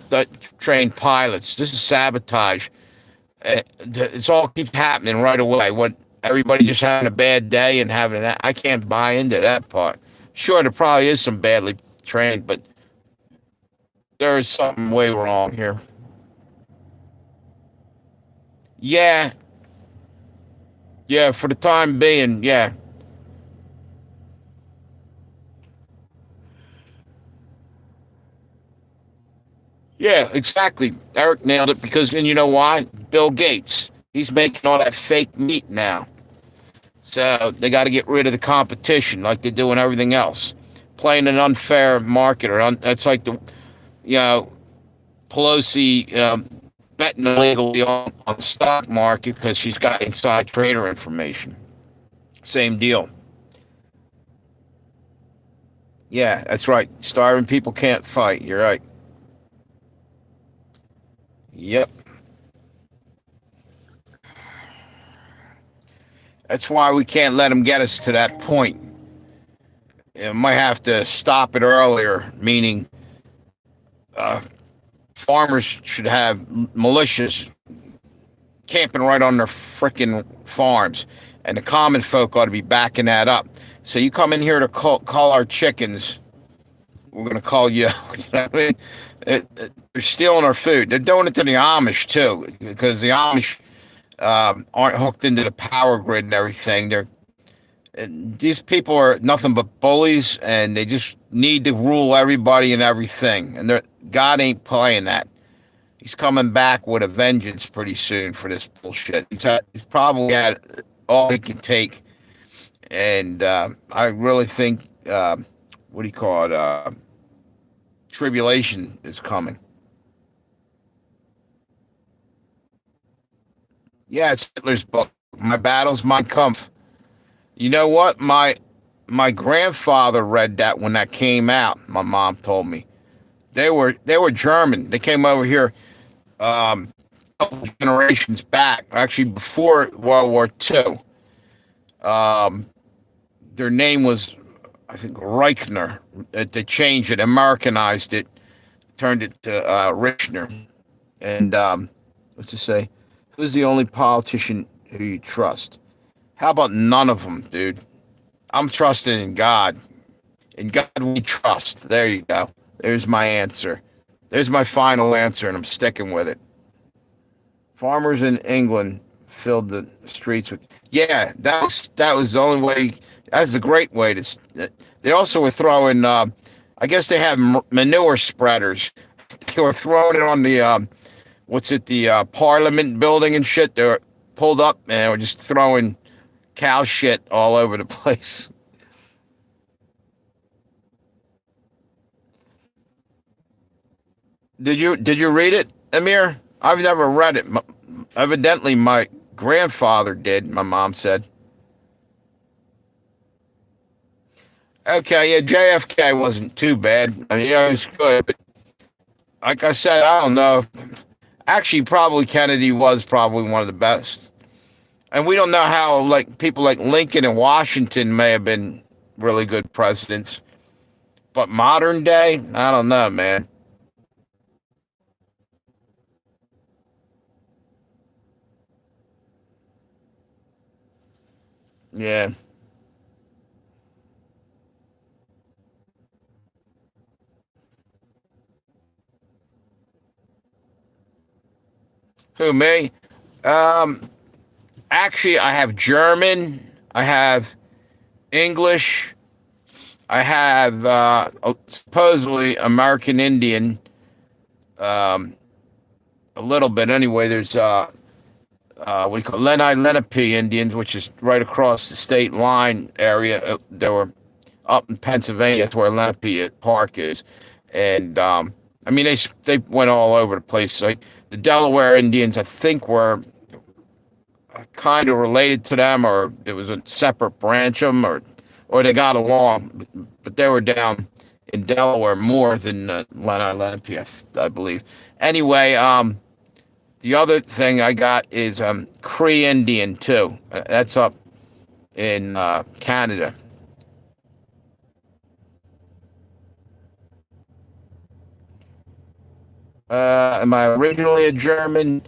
trained pilots. This is sabotage. It's all keeps happening right away. What everybody just having a bad day and having that. I can't buy into that part. Sure, there probably is some badly trained, but there is something way wrong here. Yeah, yeah, for the time being, yeah. Yeah, exactly. Eric nailed it because, and you know why? Bill Gates. He's making all that fake meat now. So they got to get rid of the competition like they do in everything else. Playing an unfair market, that's like you know, Pelosi betting illegally on the stock market because she's got inside trader information. Same deal. Yeah, that's right. Starving people can't fight. You're right. Yep. That's why we can't let them get us to that point. You might have to stop it earlier, meaning farmers should have militias camping right on their freaking farms, and the common folk ought to be backing that up. So you come in here to call our chickens, we're going to call you. You know what I mean? They're stealing our food. They're doing it to the Amish too, because the Amish aren't hooked into the power grid and everything. These people are nothing but bullies, and they just need to rule everybody and everything. And God ain't playing that. He's coming back with a vengeance pretty soon for this bullshit. He's probably had all he can take, and I really think what do you call it? Tribulation is coming. Yeah, it's Hitler's book. My battles, my comfort. You know what? My grandfather read that when that came out. My mom told me they were German. They came over here a couple generations back, actually before World War II. Their name was, I think, Reichner. They changed it, Americanized it, turned it to Richner. And what's it say? Who's the only politician who you trust? How about none of them, dude? I'm trusting in God. In God we trust. There you go. There's my answer. There's my final answer, and I'm sticking with it. Farmers in England filled the streets with. Yeah, that was the only way. That's a great way to. They also were throwing. I guess they have manure spreaders. They were throwing it on the. What's it? The Parliament building and shit. They were pulled up and they were just throwing cow shit all over the place. Did you read it, Amir? I've never read it. Evidently, my grandfather did. My mom said. Okay, yeah, JFK wasn't too bad. I mean, yeah, it was good, but like I said, I don't know. Actually, probably Kennedy was probably one of the best. And we don't know how like people like Lincoln and Washington may have been really good presidents, but modern day, I don't know, man. Yeah, who me? Um, Actually, I have German, I have English, I have supposedly American Indian, a little bit anyway. There's what do you call Lenni Lenape Indians, which is right across the state line area. There were up in Pennsylvania. That's where Olympia Park is, and I mean they went all over the place. Like the Delaware Indians, I think were kind of related to them, or it was a separate branch of them, or they got along, but they were down in Delaware more than Olympia, I believe. Anyway, the other thing I got is Cree Indian too. That's up in Canada. Am I originally a German?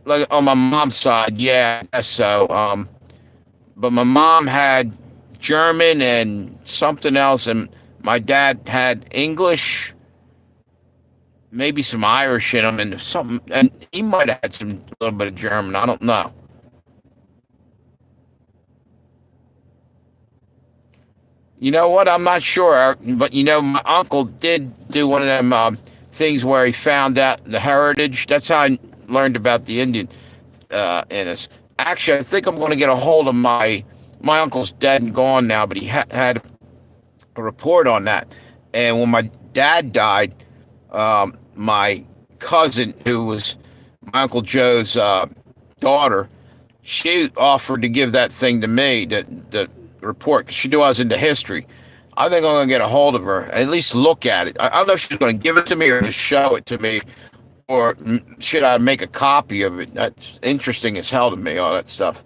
Like on my mom's side, yeah, I guess so. But my mom had German and something else, and my dad had English, maybe some Irish in him, and something, and he might have had some little bit of German. I don't know. You know what? I'm not sure, but my uncle did do one of them things where he found out the heritage. That's how I learned about the Indian in us. Actually, I think I'm going to get a hold of my uncle's dead and gone now, but he had a report on that. And when my dad died, my cousin, who was my uncle Joe's daughter, she offered to give that thing to me, the report, because she knew I was into history. I think I'm going to get a hold of her, at least look at it. I don't know if she's going to give it to me or just show it to me, or should I make a copy of it? That's interesting as hell to me, all that stuff.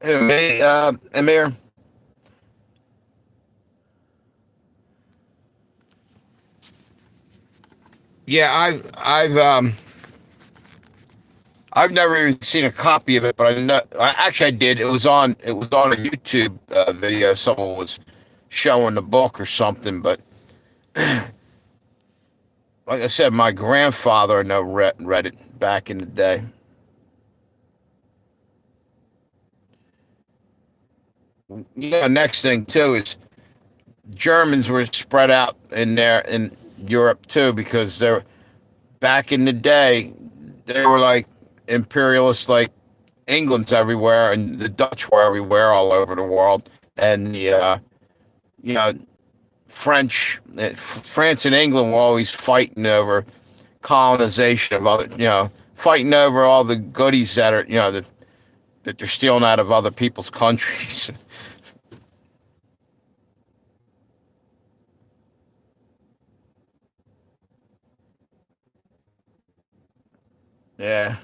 Hey, Amir? Yeah, I've never even seen a copy of it, but I know, actually I did. It was on a YouTube video. Someone was showing the book or something. But like I said, my grandfather I know read it back in the day. Next thing too is Germans were spread out in there in Europe too, because they're back in the day they were like imperialists, like England's everywhere and the Dutch were everywhere all over the world, and the you know France and England were always fighting over colonization of other, fighting over all the goodies that are, that they're stealing out of other people's countries. Yeah.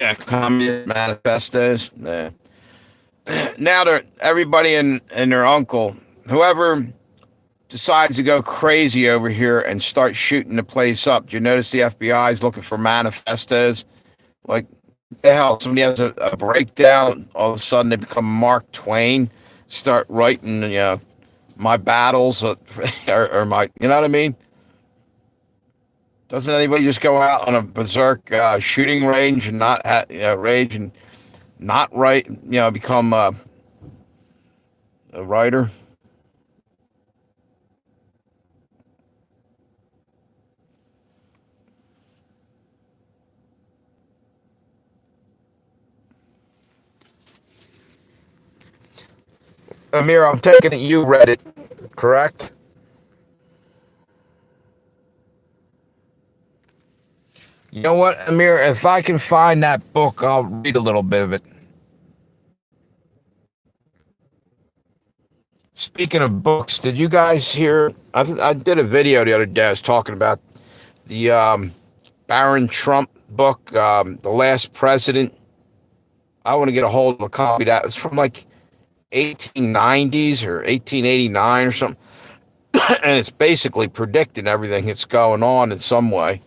Yeah, communist manifestos. Yeah. Now they're everybody and their uncle, whoever decides to go crazy over here and start shooting the place up. Do you notice the FBI is looking for manifestos? Like, the hell, somebody has a breakdown, all of a sudden they become Mark Twain, start writing, my battles, or my, you know what I mean? Doesn't anybody just go out on a berserk shooting range and not rage and not write, become a writer? Amir, I'm taking it you read it, correct? You know what, Amir? If I can find that book, I'll read a little bit of it. Speaking of books, did you guys hear? I did a video the other day. I was talking about the Baron Trump book, The Last President. I want to get a hold of a copy of that. It's from like 1890s or 1889 or something. And it's basically predicting everything that's going on in some way.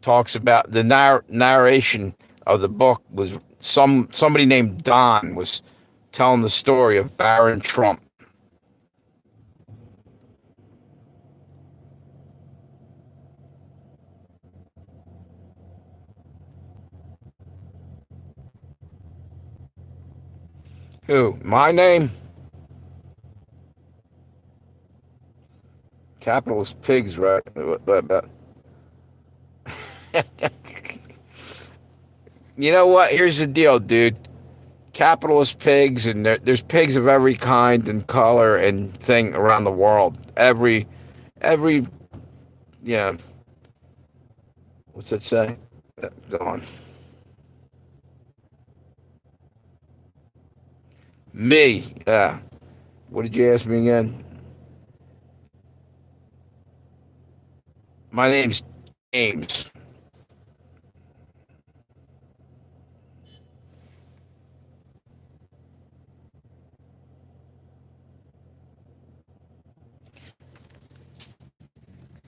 Talks about the narration of the book was somebody named Don was telling the story of Baron Trump. Who? My name? Capitalist pigs, right? You know what? Here's the deal, dude. Capitalist pigs, and there's pigs of every kind and color and thing around the world. Every, yeah. What's it say? Go on. Me. Yeah. What did you ask me again? My name's James.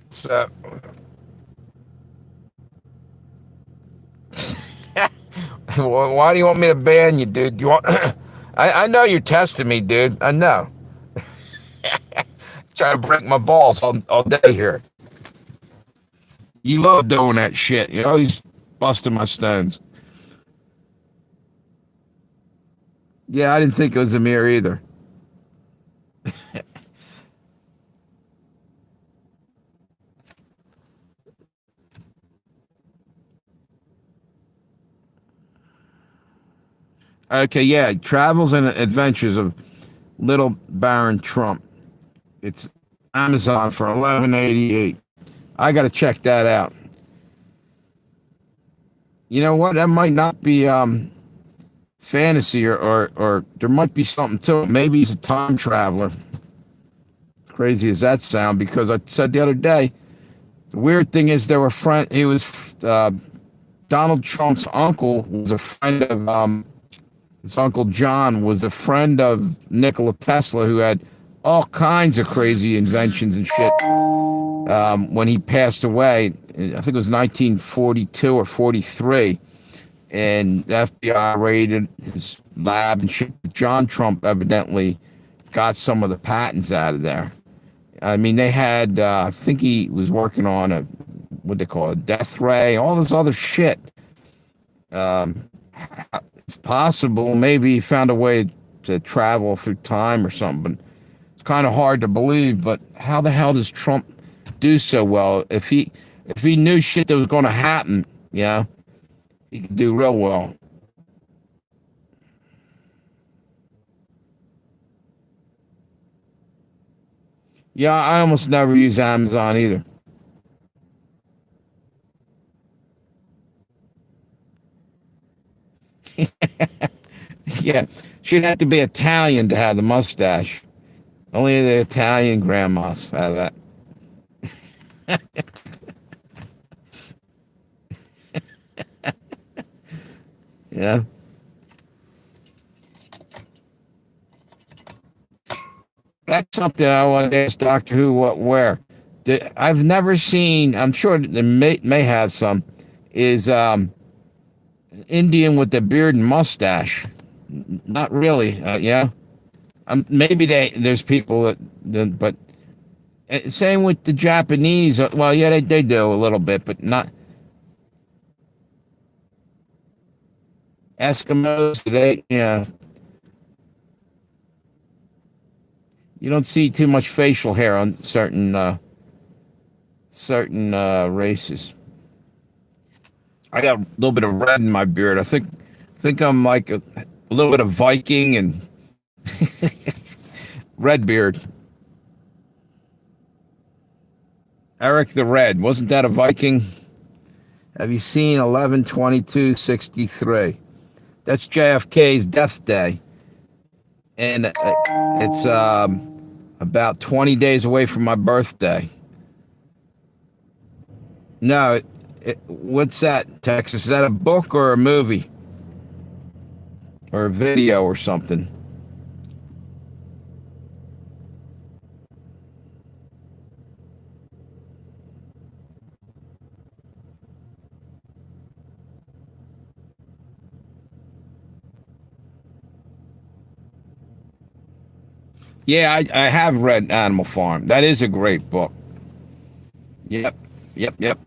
So, why do you want me to ban you, dude? You want? I know you're testing me, dude. I know. Trying to break my balls all day here. You love doing that shit. You always busting my stones. Yeah, I didn't think it was Amir either. Okay, yeah, Travels and Adventures of Little Baron Trump. It's Amazon for $11.88. I got to check that out. You know what? That might not be fantasy, or there might be something to it. Maybe he's a time traveler. Crazy as that sound, because I said the other day, the weird thing is he was Donald Trump's uncle was a friend of his uncle John was a friend of Nikola Tesla, who had all kinds of crazy inventions and shit. When he passed away, I think it was 1942 or 43, and the FBI raided his lab and shit. John Trump evidently got some of the patents out of there. I mean, they had, I think he was working on what they call a death ray, all this other shit. It's possible. Maybe he found a way to travel through time or something. But it's kind of hard to believe. But how the hell does Trump do so well? If he knew shit that was going to happen, yeah, he could do real well. Yeah, I almost never use Amazon either. Yeah, she'd have to be Italian to have the mustache. Only the Italian grandmas have that. Yeah. That's something I want to ask Doctor Who. What, where? I've never seen. I'm sure they may have some. Is Indian with the beard and mustache? Not really. Yeah. Maybe there's people but same with the Japanese. Well, yeah, they do a little bit, but not Eskimos. They, yeah. You don't see too much facial hair on certain races. I got a little bit of red in my beard. I think I'm like a little bit of Viking and red beard. Eric the Red, wasn't that a Viking? Have you seen 11/22/63? That's JFK's death day, and it's about 20 days away from my birthday. No, what's that, Texas? Is that a book or a movie or a video or something? Yeah, I have read Animal Farm. That is a great book. Yep, yep.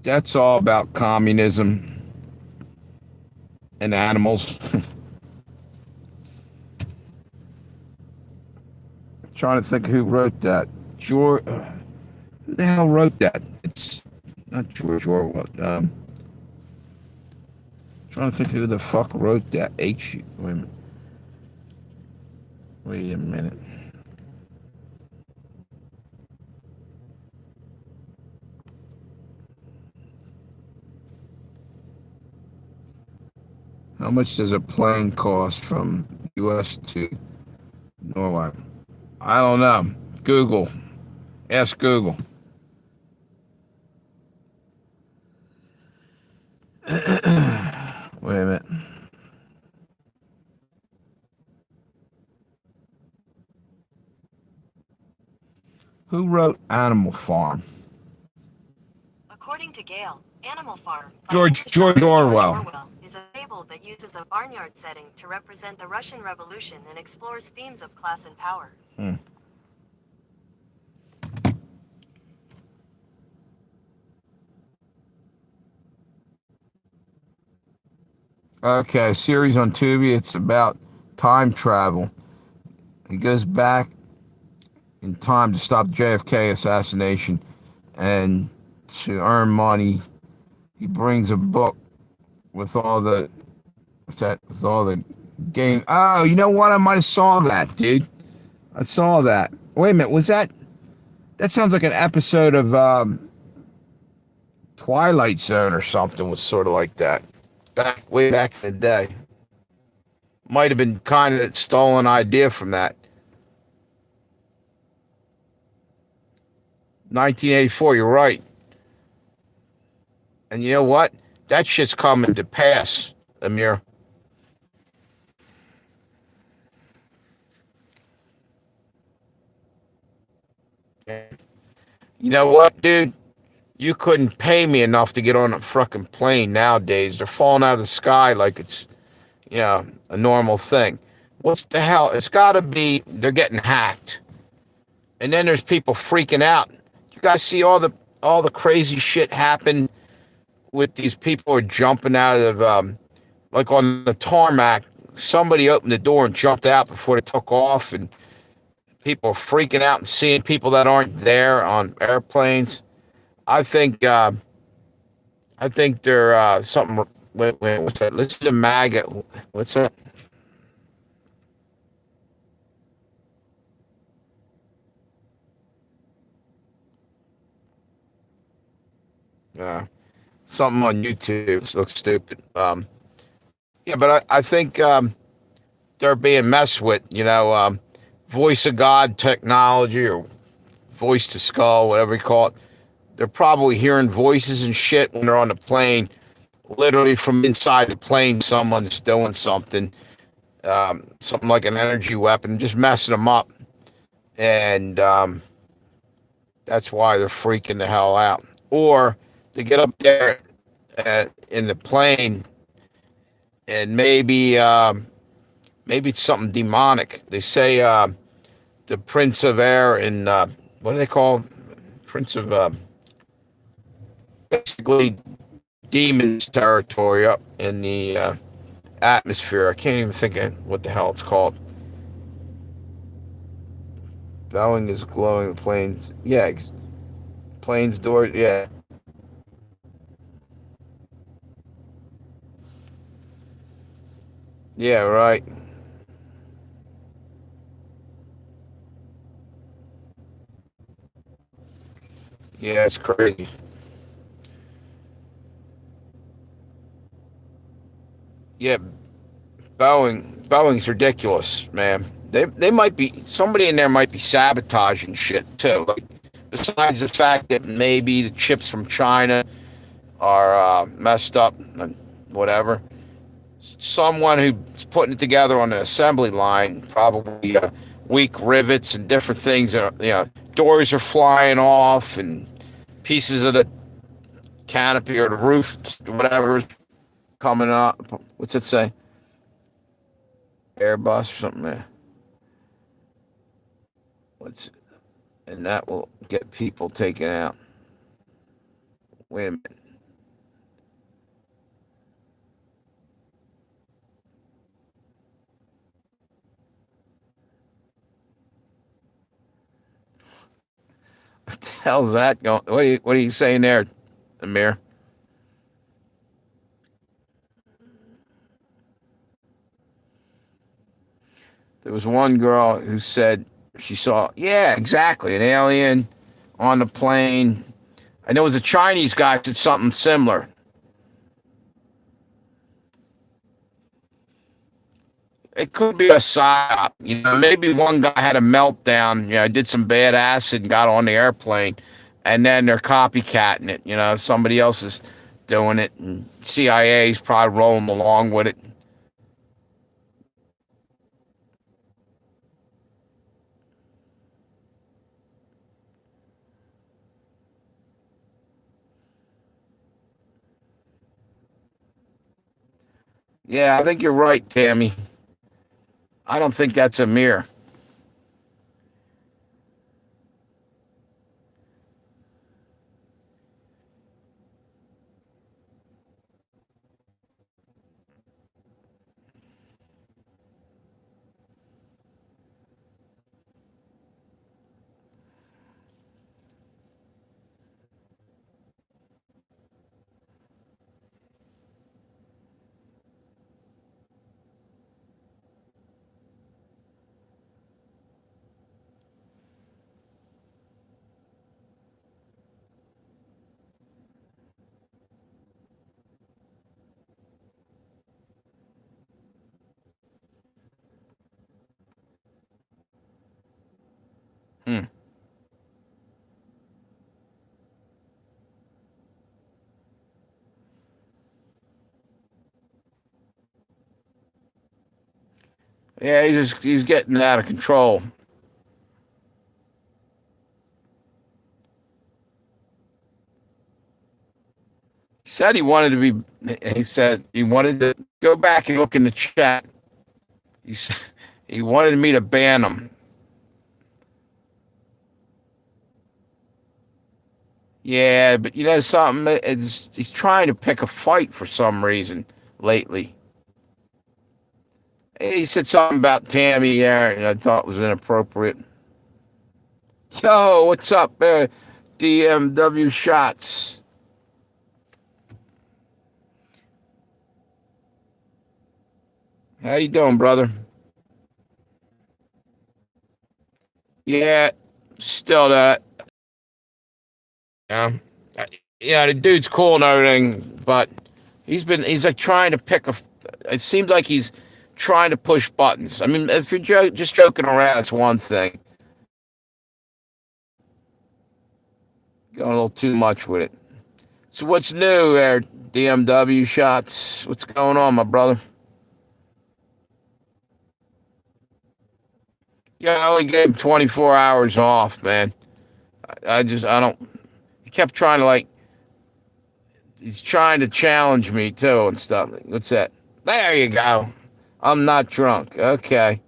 That's all about communism and animals. Trying to think who wrote that. George. Who the hell wrote that? It's not George Orwell. Trying to think who the fuck wrote that. Wait a minute. Wait a minute. How much does a plane cost from U.S. to Norway? I don't know. Google. Ask Google. Wait a minute. Who wrote Animal Farm? According to Gale, Animal Farm by George Orwell. is a fable that uses a barnyard setting to represent the Russian Revolution and explores themes of class and power. Okay, series on Tubi. It's about time travel. He goes back in time to stop JFK assassination, and to earn money, he brings a book with all the what's that? With all the game. Oh, you know what? I might have saw that, dude. I saw that. Wait a minute. Was that? That sounds like an episode of Twilight Zone or something. Was sort of like that. Way back in the day. Might have been kind of a stolen idea from that. 1984. You're right. And you know what? That shit's coming to pass, Amir. You know what, dude? You couldn't pay me enough to get on a fucking plane nowadays. They're falling out of the sky like it's, a normal thing. What's the hell? It's got to be they're getting hacked. And then there's people freaking out. You guys see all the crazy shit happen with these people who are jumping out of like on the tarmac. Somebody opened the door and jumped out before they took off, and people are freaking out and seeing people that aren't there on airplanes. I think they're something. Wait, what's that? Listen to MAGA. What's that? Something on YouTube. It looks stupid. Yeah, but I think they're being messed with. Voice of God technology or voice to skull, whatever you call it. They're probably hearing voices and shit when they're on the plane. Literally from inside the plane, someone's doing something, something like an energy weapon, just messing them up, and that's why they're freaking the hell out. Or they get up there in the plane, and maybe it's something demonic. They say the Prince of Air in what do they call Prince of basically demons territory up in the atmosphere. I can't even think of what the hell it's called. Bowing is glowing. The planes, yeah, planes door, yeah, yeah, right. Yeah, it's crazy. Yeah, Boeing's ridiculous, man. They might be somebody in there might be sabotaging shit too. Like besides the fact that maybe the chips from China are messed up and whatever, someone who's putting it together on the assembly line probably weak rivets and different things. Doors are flying off and pieces of the canopy or the roof, whatever, coming up. What's it say? Airbus or something there. What's and that will get people taken out. Wait a minute. What the hell's that going? What are you saying there, Amir? There was one girl who said she saw, yeah, exactly, an alien on the plane. And there was a Chinese guy that said something similar. It could be a psyop. Maybe one guy had a meltdown, did some bad acid and got on the airplane, and then they're copycatting it. Somebody else is doing it, and CIA's probably rolling along with it. Yeah, I think you're right, Tammy. I don't think that's a mirror. Hmm. Yeah, he's getting out of control. Said he wanted to be. He said he wanted to go back and look in the chat. He said he wanted me to ban him. Yeah, but something. He's trying to pick a fight for some reason lately. He said something about Tammy there, and I thought was inappropriate. Yo, what's up, DMW shots? How you doing, brother? Yeah, still that. Yeah, yeah. The dude's cool and everything, but he's like trying to pick a. It seems like he's trying to push buttons. I mean, if you're just joking around, it's one thing. Going a little too much with it. So what's new there, DMW shots? What's going on, my brother? Yeah, I only gave him 24 hours off, man. I don't. He kept trying to he's trying to challenge me too and stuff. What's that? There you go. I'm not drunk. Okay.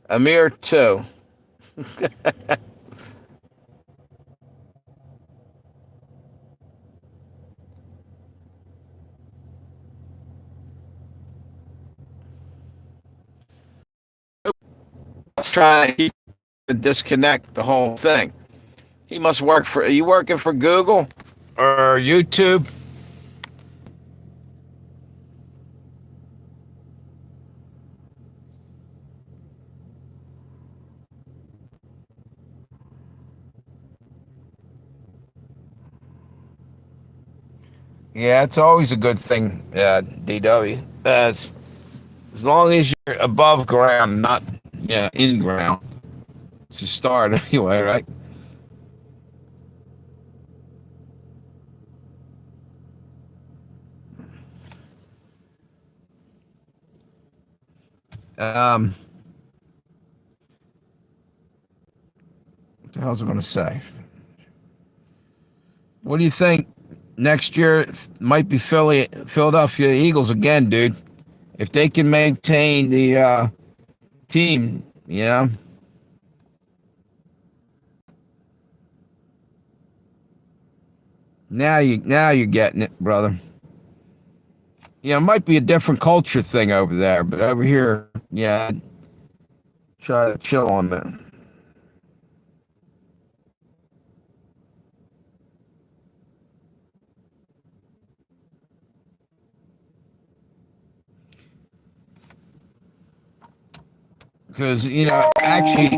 Amir too. Trying to disconnect the whole thing. He must work for. Are you working for Google or YouTube? Yeah, it's always a good thing, DW. As long as you're above ground, not in ground. It's a start anyway, right? Um, what the hell's I going to say? What do you think? Next year might be Philadelphia Eagles again, dude. If they can maintain the team, you know. Now you're getting it, brother. Yeah, it might be a different culture thing over there, but over here, yeah, try to chill on that. Because, actually,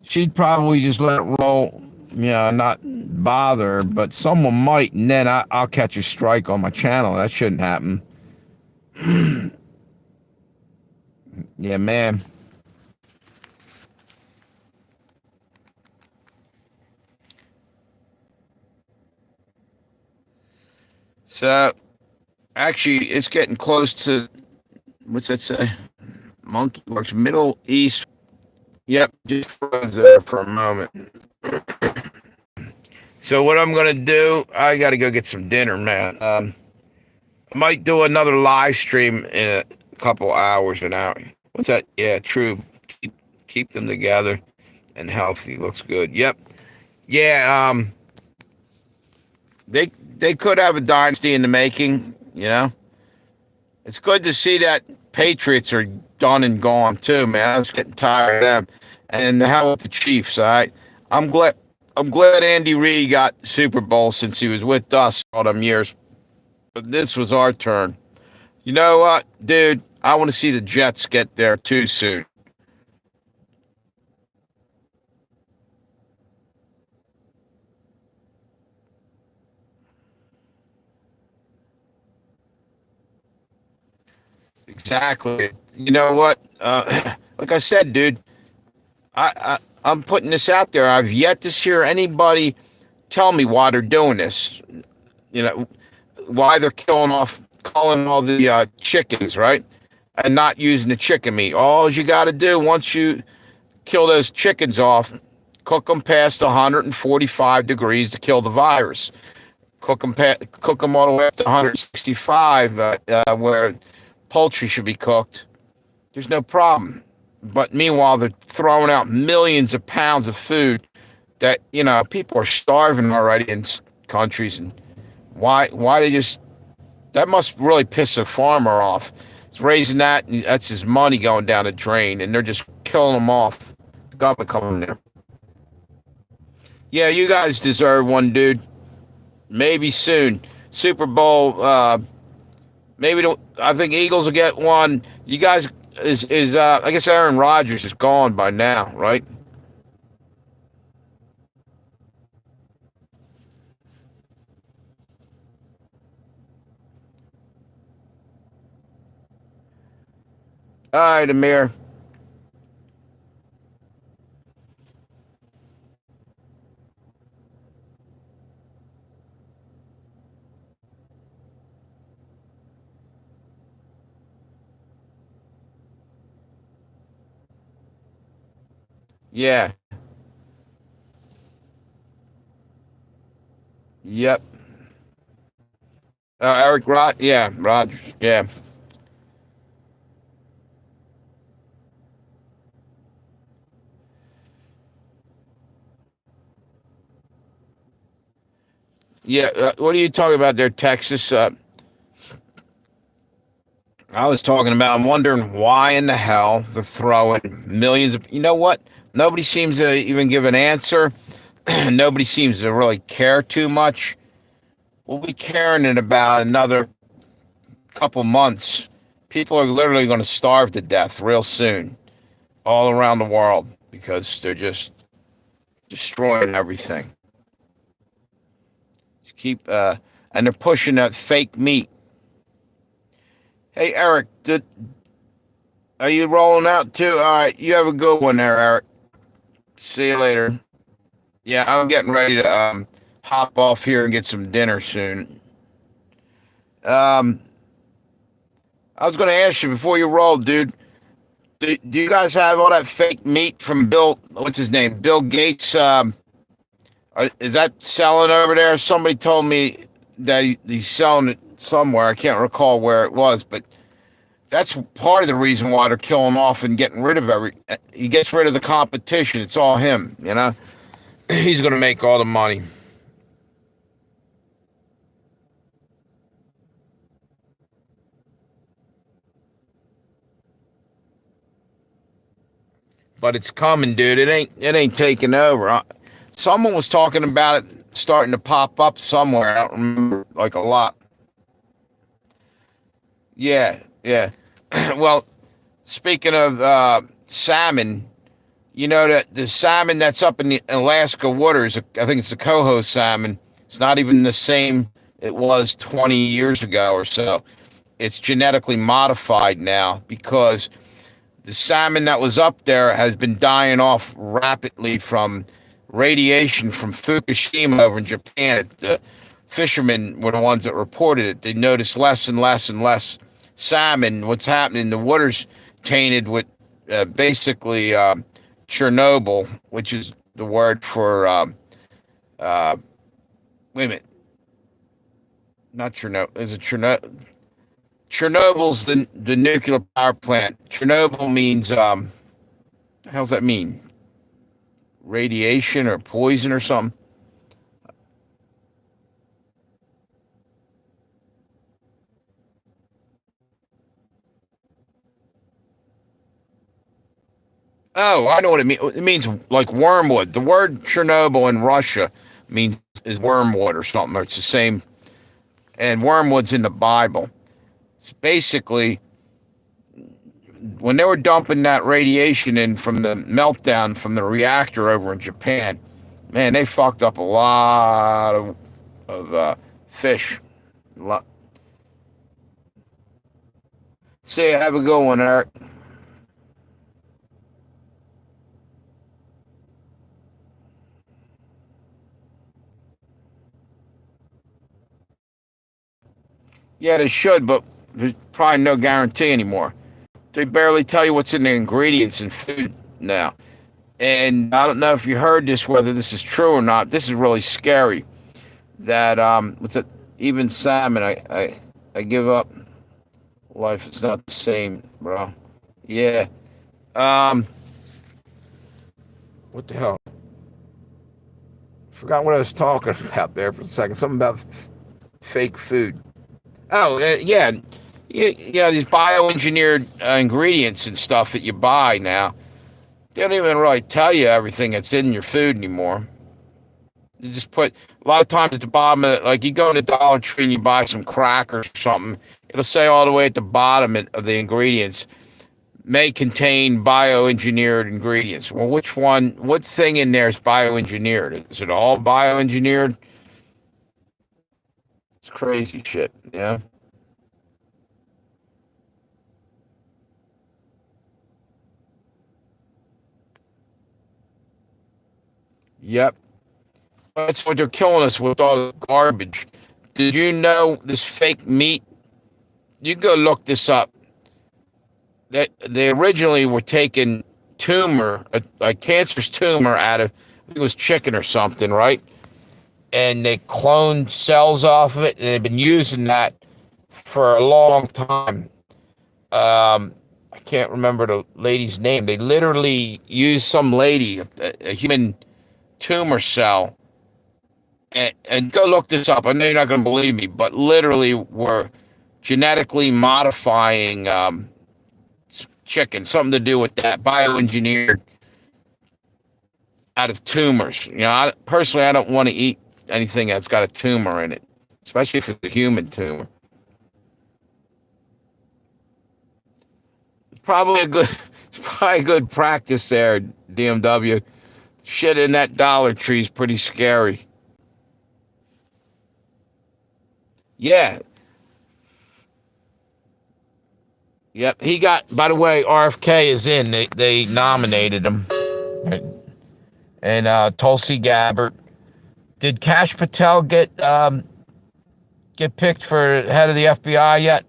she'd probably just let it roll, not bother, but someone might, and then I'll catch a strike on my channel. That shouldn't happen. Yeah, man. So, actually, it's getting close to, what's that say? Monkey Works, Middle East. Yep, just froze there for a moment. So what I'm gonna do, I gotta go get some dinner, man. I might do another live stream in a couple hours, an hour. What's that? Yeah, true. Keep them together and healthy. Looks good. Yep. Yeah. They could have a dynasty in the making. It's good to see that Patriots are done and gone too, man. I was getting tired of them. And the hell with the Chiefs. All right. I'm glad. I'm glad Andy Reid got Super Bowl since he was with us all them years. But this was our turn. You know what, dude? I want to see the Jets get there too soon. Exactly. You know what? Like I said, dude, I'm putting this out there. I've yet to hear anybody tell me why they're doing this. You know, why they're calling all the chickens, right? And not using the chicken meat. All you got to do once you kill those chickens off, cook them past 145 degrees to kill the virus. Cook them all the way up to 165, where poultry should be cooked. There's no problem. But meanwhile, they're throwing out millions of pounds of food that people are starving already in countries, and why they just that must really piss a farmer off. It's raising that, and that's his money going down the drain, and they're just killing them off. The government coming there. Yeah, you guys deserve one, dude. Maybe soon. Super Bowl. Maybe don't. I think Eagles will get one. You guys is I guess Aaron Rodgers is gone by now, right? All right, Amir. Yeah. Yep. Eric Rod. Yeah, Rodgers. Yeah. Yeah. What are you talking about there, Texas? I was talking about. I'm wondering why in the hell they're throwing millions of. You know what? Nobody seems to even give an answer. Nobody seems to really care too much. We'll be caring in about another couple months. People are literally going to starve to death real soon, all around the world, because they're just destroying everything. Keep and they're pushing that fake meat. Hey Eric, are you rolling out too? All right, you have a good one there, Eric. See you later. Yeah, I'm getting ready to hop off here and get some dinner soon. Um, I was going to ask you before you roll, dude. Do you guys have all that fake meat from Bill? What's his name? Bill Gates. Is that selling over there? Somebody told me that he's selling it somewhere. I can't recall where it was, but That's part of the reason why they're killing off and getting rid of he gets rid of the competition. It's all him, you know. He's going to make all the money. But it's coming, dude. It ain't taking over. Someone was talking about it starting to pop up somewhere. I don't remember, like a lot. Yeah, yeah. Well, speaking of salmon, you know that the salmon that's up in the Alaska waters, I think it's the coho salmon. It's not even the same it was 20 years ago or so. It's genetically modified now because the salmon that was up there has been dying off rapidly from radiation from Fukushima over in Japan. The fishermen were the ones that reported it. They noticed less and less and less salmon. What's happening? The water's tainted with basically Chernobyl, which is the word for wait a minute, not Chernobyl. Is it Chernobyl? Chernobyl's the nuclear power plant. Chernobyl means the hell's that mean? Radiation or poison or something? Oh, I know what it means. It means like wormwood. The word Chernobyl in Russia means is wormwood or something. Or it's the same. And wormwood's in the Bible. It's basically when they were dumping that radiation in from the meltdown from the reactor over in Japan, man, they fucked up a lot of fish. See, have a good one, Eric. Yeah, they should, but there's probably no guarantee anymore. They barely tell you what's in the ingredients in food now. And I don't know if you heard this, whether this is true or not. This is really scary. That what's it? Even salmon, I give up. Life is not the same, bro. Yeah. Um, what the hell? Forgot what I was talking about there for a second. Something about fake food. Oh, yeah. Yeah, these bioengineered ingredients and stuff that you buy now, they don't even really tell you everything that's in your food anymore. You just put a lot of times at the bottom of it, like you go in the Dollar Tree and you buy some crackers or something, it'll say all the way at the bottom of the ingredients may contain bioengineered ingredients. Well, what thing in there is bioengineered? Is it all bioengineered? It's crazy shit, yeah. Yep. That's what they're killing us with all the garbage. Did you know this fake meat? You can go look this up. That they originally were taking tumor, a cancerous tumor out of, I think it was chicken or something, right? And they cloned cells off of it, and they've been using that for a long time. I can't remember the lady's name. They literally used some lady, a human tumor cell, and go look this up. I know you're not going to believe me, but literally were genetically modifying chicken, something to do with that, bioengineered out of tumors. You know, personally, I don't want to eat anything that's got a tumor in it, especially if it's a human tumor. Probably a good, it's probably a good practice there, DMW. Shit in that Dollar Tree is pretty scary. Yeah. Yep. He got, by the way, RFK is in. They nominated him. And Tulsi Gabbard. Did Cash Patel get picked for head of the FBI yet?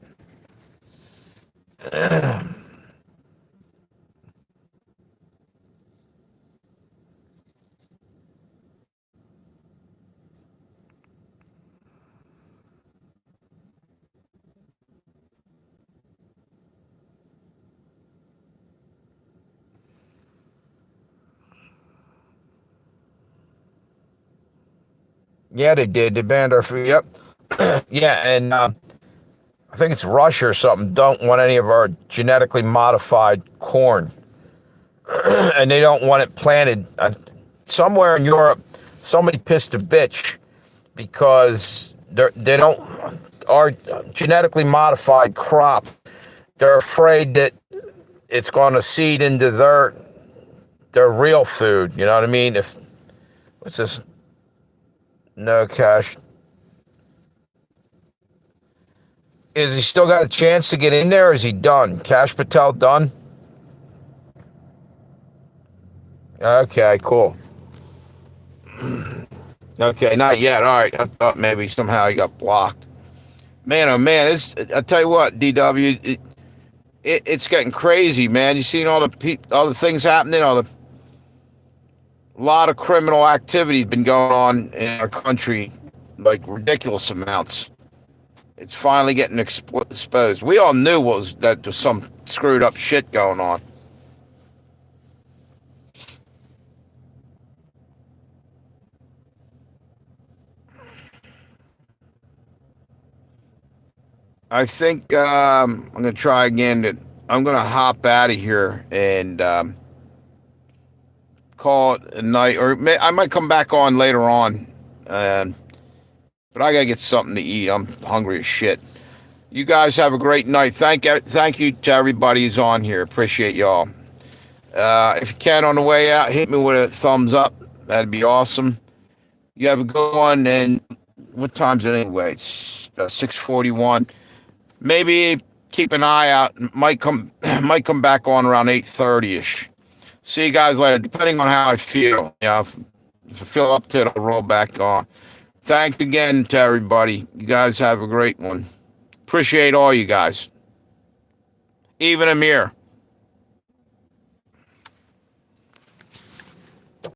Yeah, they did. They banned our food. Yep. Yeah, and I think it's Russia or something. Don't want any of our genetically modified corn, and they don't want it planted somewhere in Europe. Somebody pissed a bitch because they don't our genetically modified crop. They're afraid that it's going to seed into their real food. You know what I mean? If what's this? No cash. Is he still got a chance to get in there? Or is he done? Cash Patel done? Okay, cool. Okay, not yet. All right. I thought maybe somehow he got blocked. Man, oh man, I tell you what, DW, it's getting crazy, man. You seen all the things happening, a lot of criminal activity been going on in our country, like ridiculous amounts. It's finally getting exposed. We all knew that there was some screwed up shit going on. I think I'm gonna try again. I'm gonna hop out of here and call it a night, or I might come back on later on. But I gotta get something to eat. I'm hungry as shit. You guys have a great night. Thank you to everybody who's on here. Appreciate y'all. If you can on the way out, hit me with a thumbs up. That'd be awesome. You have a good one. And what time's it anyway? It's 6:41. Maybe keep an eye out. Might come back on around 8:30 ish. See you guys later. Depending on how I feel. If I feel up to it, I'll roll back on. Thanks again to everybody. You guys have a great one. Appreciate all you guys. Even Amir.